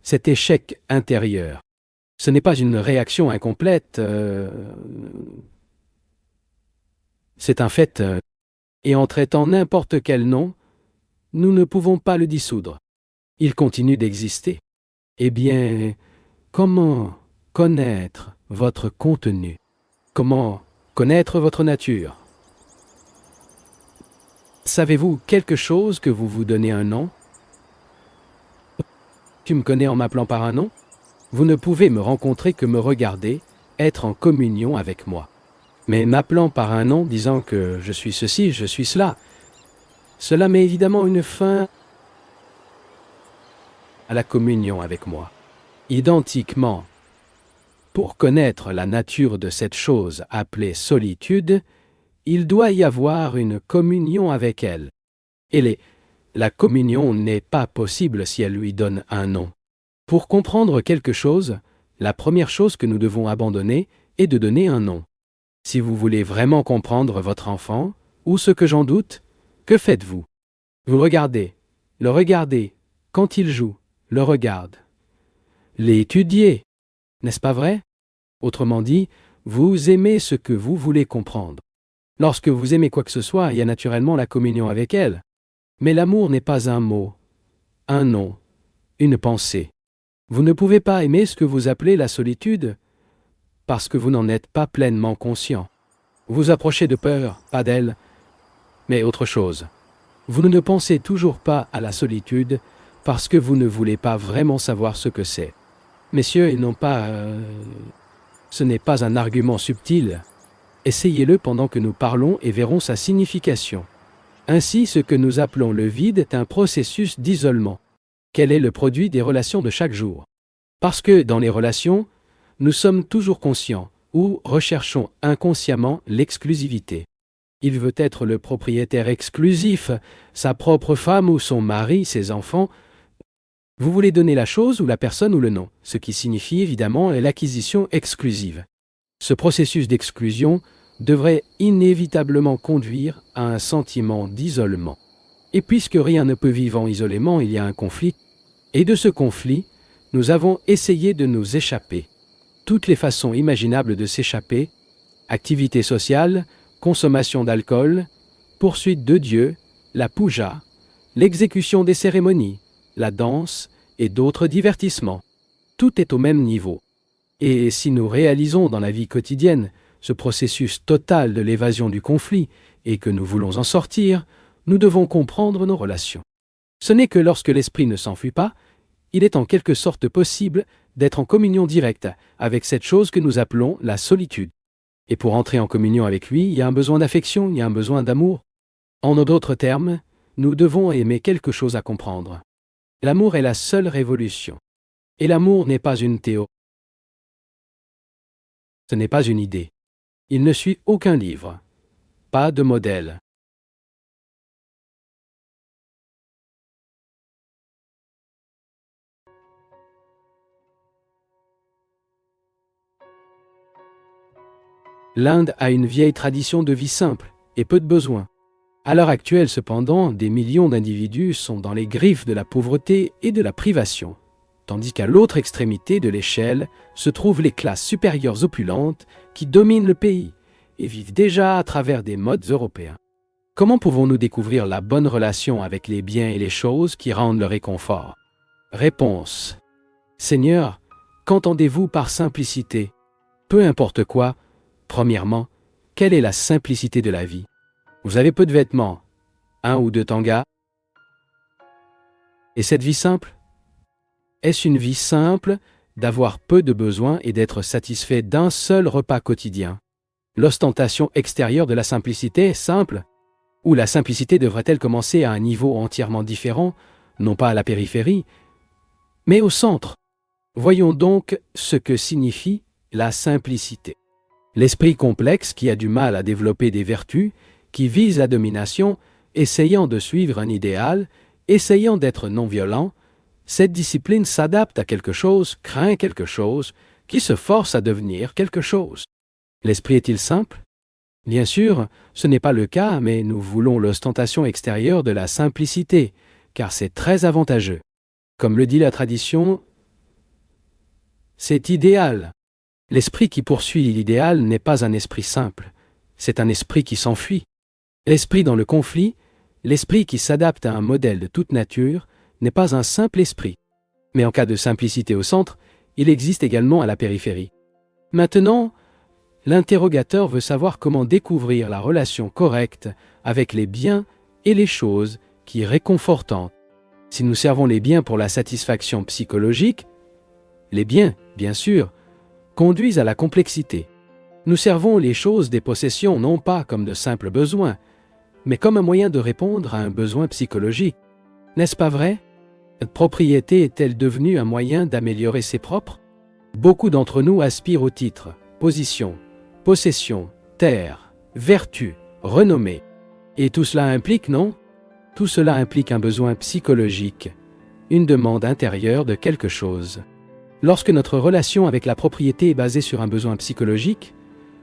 cet échec intérieur. Ce n'est pas une réaction incomplète, c'est un fait, et en traitant n'importe quel nom, nous ne pouvons pas le dissoudre. Il continue d'exister. Eh bien, comment connaître votre contenu? Comment connaître votre nature? Savez-vous quelque chose que vous vous donnez un nom? Tu me connais en m'appelant par un nom? Vous ne pouvez me rencontrer que me regarder, être en communion avec moi. Mais m'appelant par un nom, disant que je suis ceci, je suis cela, cela met évidemment une fin à la communion avec moi. Identiquement, pour connaître la nature de cette chose appelée solitude, il doit y avoir une communion avec elle. Et la communion n'est pas possible si elle lui donne un nom. Pour comprendre quelque chose, la première chose que nous devons abandonner est de donner un nom. Si vous voulez vraiment comprendre votre enfant, ou ce que j'en doute, que faites-vous? Vous regardez, le regardez, quand il joue, le regarde. L'étudier, n'est-ce pas vrai? Autrement dit, vous aimez ce que vous voulez comprendre. Lorsque vous aimez quoi que ce soit, il y a naturellement la communion avec elle. Mais l'amour n'est pas un mot, un nom, une pensée. Vous ne pouvez pas aimer ce que vous appelez la solitude parce que vous n'en êtes pas pleinement conscient. Vous approchez de peur, pas d'elle, mais autre chose. Vous ne pensez toujours pas à la solitude parce que vous ne voulez pas vraiment savoir ce que c'est. Messieurs, ce n'est pas un argument subtil. Essayez-le pendant que nous parlons et verrons sa signification. Ainsi, ce que nous appelons le vide est un processus d'isolement. Quel est le produit des relations de chaque jour? Parce que dans les relations, nous sommes toujours conscients ou recherchons inconsciemment l'exclusivité. Il veut être le propriétaire exclusif, sa propre femme ou son mari, ses enfants. Vous voulez donner la chose ou la personne ou le nom, ce qui signifie évidemment l'acquisition exclusive. Ce processus d'exclusion devrait inévitablement conduire à un sentiment d'isolement. Et puisque rien ne peut vivre isolément, il y a un conflit. Et de ce conflit, nous avons essayé de nous échapper. Toutes les façons imaginables de s'échapper, activités sociales, consommation d'alcool, poursuite de Dieu, la puja, l'exécution des cérémonies, la danse et d'autres divertissements. Tout est au même niveau. Et si nous réalisons dans la vie quotidienne ce processus total de l'évasion du conflit et que nous voulons en sortir, nous devons comprendre nos relations. Ce n'est que lorsque l'esprit ne s'enfuit pas, il est en quelque sorte possible d'être en communion directe avec cette chose que nous appelons la solitude. Et pour entrer en communion avec lui, il y a un besoin d'affection, il y a un besoin d'amour. En d'autres termes, nous devons aimer quelque chose à comprendre. L'amour est la seule révolution. Et l'amour n'est pas une théorie. Ce n'est pas une idée. Il ne suit aucun livre. Pas de modèle. L'Inde a une vieille tradition de vie simple et peu de besoins. À l'heure actuelle, cependant, des millions d'individus sont dans les griffes de la pauvreté et de la privation, tandis qu'à l'autre extrémité de l'échelle se trouvent les classes supérieures opulentes qui dominent le pays et vivent déjà à travers des modes européens. Comment pouvons-nous découvrir la bonne relation avec les biens et les choses qui rendent le réconfort? Réponse. Seigneur, qu'entendez-vous par simplicité? Peu importe quoi, premièrement, quelle est la simplicité de la vie? Vous avez peu de vêtements, un ou deux tangas. Et cette vie simple? Est-ce une vie simple d'avoir peu de besoins et d'être satisfait d'un seul repas quotidien? L'ostentation extérieure de la simplicité est simple? Ou la simplicité devrait-elle commencer à un niveau entièrement différent, non pas à la périphérie, mais au centre? Voyons donc ce que signifie la simplicité. L'esprit complexe qui a du mal à développer des vertus, qui vise la domination, essayant de suivre un idéal, essayant d'être non violent, cette discipline s'adapte à quelque chose, craint quelque chose, qui se force à devenir quelque chose. L'esprit est-il simple? Bien sûr, ce n'est pas le cas, mais nous voulons l'ostentation extérieure de la simplicité, car c'est très avantageux. Comme le dit la tradition, c'est idéal. L'esprit qui poursuit l'idéal n'est pas un esprit simple, c'est un esprit qui s'enfuit. L'esprit dans le conflit, l'esprit qui s'adapte à un modèle de toute nature, n'est pas un simple esprit. Mais en cas de simplicité au centre, il existe également à la périphérie. Maintenant, l'interrogateur veut savoir comment découvrir la relation correcte avec les biens et les choses qui est réconfortante. Si nous servons les biens pour la satisfaction psychologique, les biens, bien sûr, conduisent à la complexité. Nous servons les choses des possessions non pas comme de simples besoins, mais comme un moyen de répondre à un besoin psychologique. N'est-ce pas vrai? Notre propriété est-elle devenue un moyen d'améliorer ses propres? Beaucoup d'entre nous aspirent au titre, position, possession, terre, vertu, renommée. Et tout cela implique, non? Tout cela implique un besoin psychologique, une demande intérieure de quelque chose. Lorsque notre relation avec la propriété est basée sur un besoin psychologique,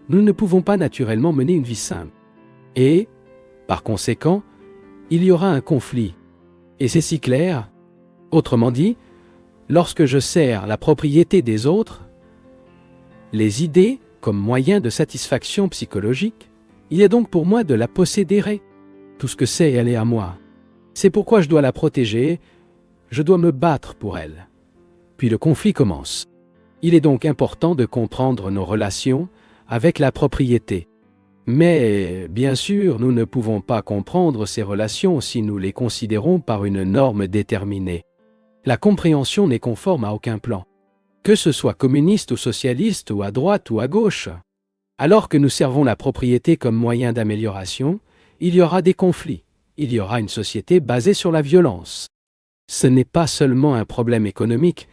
nous ne pouvons pas naturellement mener une vie simple. Et, par conséquent, il y aura un conflit. Et c'est si clair. Autrement dit, lorsque je sers la propriété des autres, les idées comme moyen de satisfaction psychologique, il est donc pour moi de la posséder. Tout ce que c'est, elle est à moi. C'est pourquoi je dois la protéger, je dois me battre pour elle. Puis le conflit commence. Il est donc important de comprendre nos relations avec la propriété. Mais, bien sûr, nous ne pouvons pas comprendre ces relations si nous les considérons par une norme déterminée. La compréhension n'est conforme à aucun plan, que ce soit communiste ou socialiste ou à droite ou à gauche. Alors que nous servons la propriété comme moyen d'amélioration, il y aura des conflits, il y aura une société basée sur la violence. Ce n'est pas seulement un problème économique,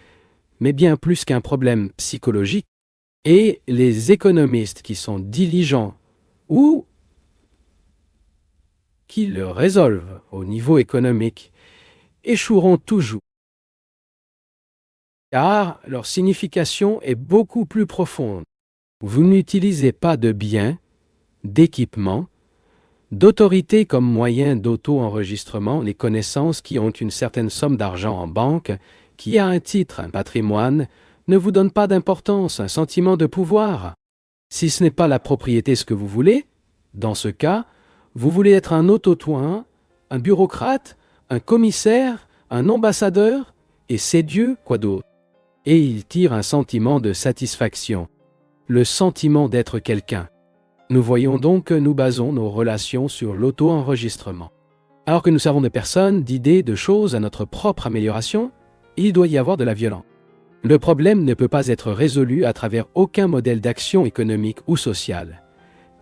mais bien plus qu'un problème psychologique. Et les économistes qui sont diligents ou qui le résolvent au niveau économique échoueront toujours, car leur signification est beaucoup plus profonde. Vous n'utilisez pas de biens, d'équipements, d'autorité comme moyen d'auto-enregistrement, les connaissances qui ont une certaine somme d'argent en banque, qui a un titre, un patrimoine, ne vous donnent pas d'importance, un sentiment de pouvoir. Si ce n'est pas la propriété ce que vous voulez, dans ce cas, vous voulez être un auto-toin, un bureaucrate, un commissaire, un ambassadeur, et c'est Dieu, quoi d'autre? et il tire un sentiment de satisfaction, le sentiment d'être quelqu'un. Nous voyons donc que nous basons nos relations sur l'auto-enregistrement. Alors que nous servons de personnes, d'idées, de choses à notre propre amélioration, il doit y avoir de la violence. Le problème ne peut pas être résolu à travers aucun modèle d'action économique ou social,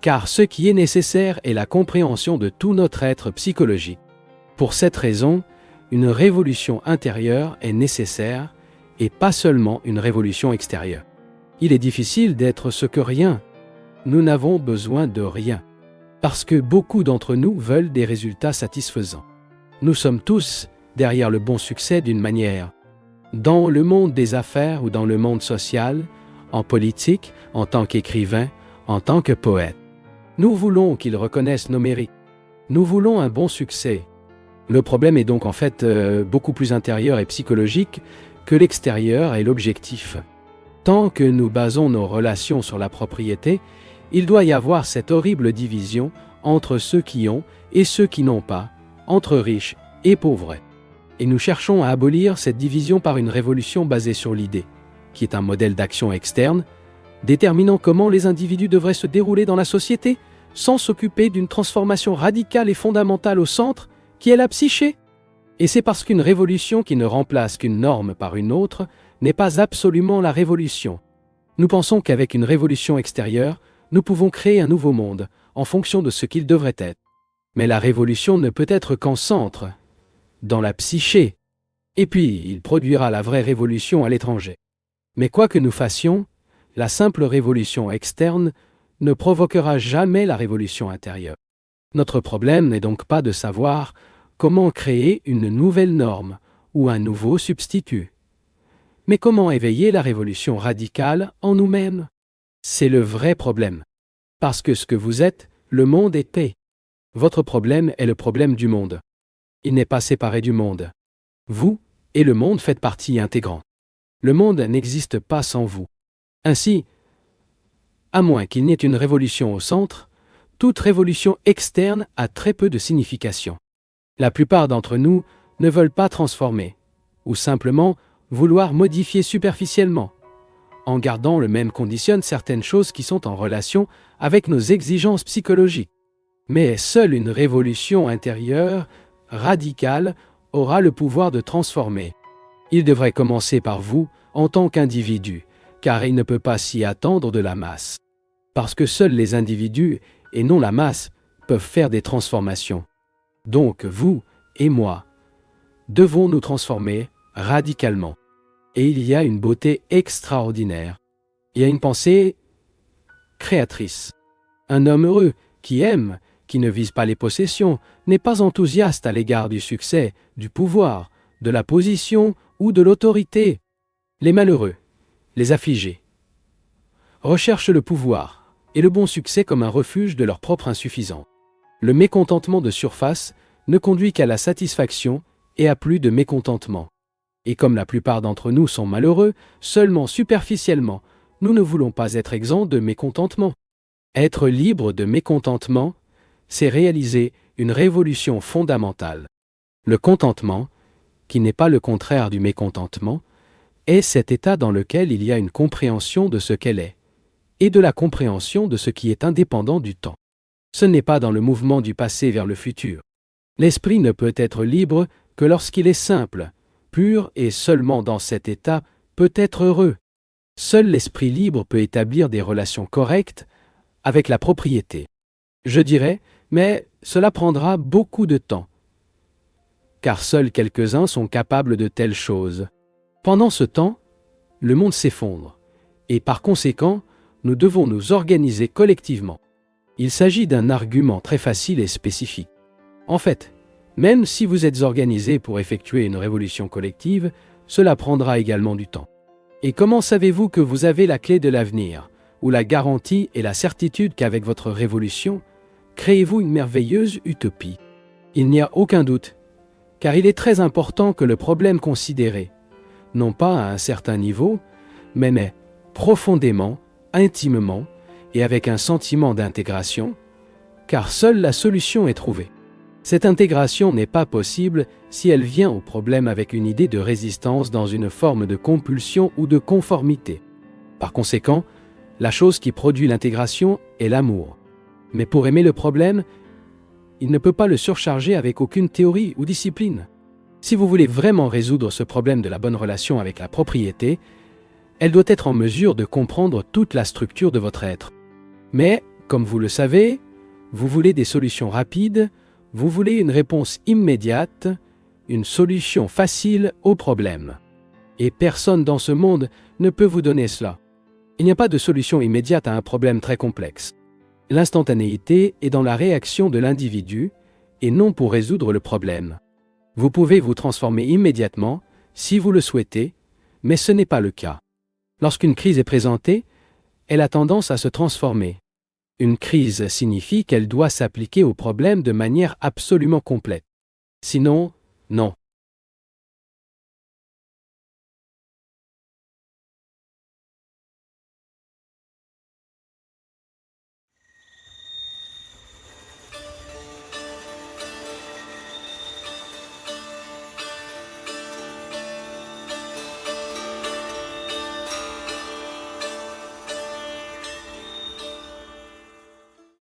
car ce qui est nécessaire est la compréhension de tout notre être psychologique. Pour cette raison, une révolution intérieure est nécessaire et pas seulement une révolution extérieure. Il est difficile d'être ce que rien. Nous n'avons besoin de rien, parce que beaucoup d'entre nous veulent des résultats satisfaisants. Nous sommes tous derrière le bon succès d'une manière. Dans le monde des affaires ou dans le monde social, en politique, en tant qu'écrivain, en tant que poète. Nous voulons qu'ils reconnaissent nos mérites. Nous voulons un bon succès. Le problème est donc en fait beaucoup plus intérieur et psychologique que l'extérieur et l'objectif. Tant que nous basons nos relations sur la propriété, il doit y avoir cette horrible division entre ceux qui ont et ceux qui n'ont pas, entre riches et pauvres. Et nous cherchons à abolir cette division par une révolution basée sur l'idée, qui est un modèle d'action externe, déterminant comment les individus devraient se dérouler dans la société, sans s'occuper d'une transformation radicale et fondamentale au centre, qui est la psyché. Et c'est parce qu'une révolution qui ne remplace qu'une norme par une autre n'est pas absolument la révolution. Nous pensons qu'avec une révolution extérieure, nous pouvons créer un nouveau monde, en fonction de ce qu'il devrait être. Mais la révolution ne peut être qu'en centre, dans la psyché. Et puis, il produira la vraie révolution à l'étranger. Mais quoi que nous fassions, la simple révolution externe ne provoquera jamais la révolution intérieure. Notre problème n'est donc pas de savoir comment créer une nouvelle norme ou un nouveau substitut, mais comment éveiller la révolution radicale en nous-mêmes. C'est le vrai problème. Parce que ce que vous êtes, le monde est paix. Votre problème est le problème du monde. Il n'est pas séparé du monde. Vous et le monde faites partie intégrante. Le monde n'existe pas sans vous. Ainsi, à moins qu'il n'y ait une révolution au centre, toute révolution externe a très peu de signification. La plupart d'entre nous ne veulent pas transformer, ou simplement vouloir modifier superficiellement. En gardant le même conditionne certaines choses qui sont en relation avec nos exigences psychologiques. Mais seule une révolution intérieure, radicale, aura le pouvoir de transformer. Il devrait commencer par vous en tant qu'individu, car il ne peut pas s'y attendre de la masse. Parce que seuls les individus, et non la masse, peuvent faire des transformations. Donc vous et moi devons nous transformer radicalement. Et il y a une beauté extraordinaire. Il y a une pensée créatrice. Un homme heureux, qui aime, qui ne vise pas les possessions, n'est pas enthousiaste à l'égard du succès, du pouvoir, de la position ou de l'autorité. Les malheureux, les affligés, recherchent le pouvoir et le bon succès comme un refuge de leur propre insuffisance. Le mécontentement de surface ne conduit qu'à la satisfaction et à plus de mécontentement. Et comme la plupart d'entre nous sont malheureux, seulement superficiellement, nous ne voulons pas être exempts de mécontentement. Être libre de mécontentement, c'est réaliser une révolution fondamentale. Le contentement, qui n'est pas le contraire du mécontentement, est cet état dans lequel il y a une compréhension de ce qu'elle est, et de la compréhension de ce qui est indépendant du temps. Ce n'est pas dans le mouvement du passé vers le futur. L'esprit ne peut être libre que lorsqu'il est simple, pur, et seulement dans cet état peut être heureux. Seul l'esprit libre peut établir des relations correctes avec la propriété. Je dirais, mais cela prendra beaucoup de temps, car seuls quelques-uns sont capables de telles choses. Pendant ce temps, le monde s'effondre, et par conséquent, nous devons nous organiser collectivement. Il s'agit d'un argument très facile et spécifique. En fait, même si vous êtes organisé pour effectuer une révolution collective, cela prendra également du temps. Et comment savez-vous que vous avez la clé de l'avenir, ou la garantie et la certitude qu'avec votre révolution, créez-vous une merveilleuse utopie? Il n'y a aucun doute, car il est très important que le problème considéré, non pas à un certain niveau, mais profondément, intimement, et avec un sentiment d'intégration, car seule la solution est trouvée. Cette intégration n'est pas possible si elle vient au problème avec une idée de résistance dans une forme de compulsion ou de conformité. Par conséquent, la chose qui produit l'intégration est l'amour. Mais pour aimer le problème, il ne peut pas le surcharger avec aucune théorie ou discipline. Si vous voulez vraiment résoudre ce problème de la bonne relation avec la propriété, elle doit être en mesure de comprendre toute la structure de votre être. Mais, comme vous le savez, vous voulez des solutions rapides, vous voulez une réponse immédiate, une solution facile au problème. Et personne dans ce monde ne peut vous donner cela. Il n'y a pas de solution immédiate à un problème très complexe. L'instantanéité est dans la réaction de l'individu et non pour résoudre le problème. Vous pouvez vous transformer immédiatement si vous le souhaitez, mais ce n'est pas le cas. Lorsqu'une crise est présentée, elle a tendance à se transformer. Une crise signifie qu'elle doit s'appliquer au problème de manière absolument complète. Sinon, non.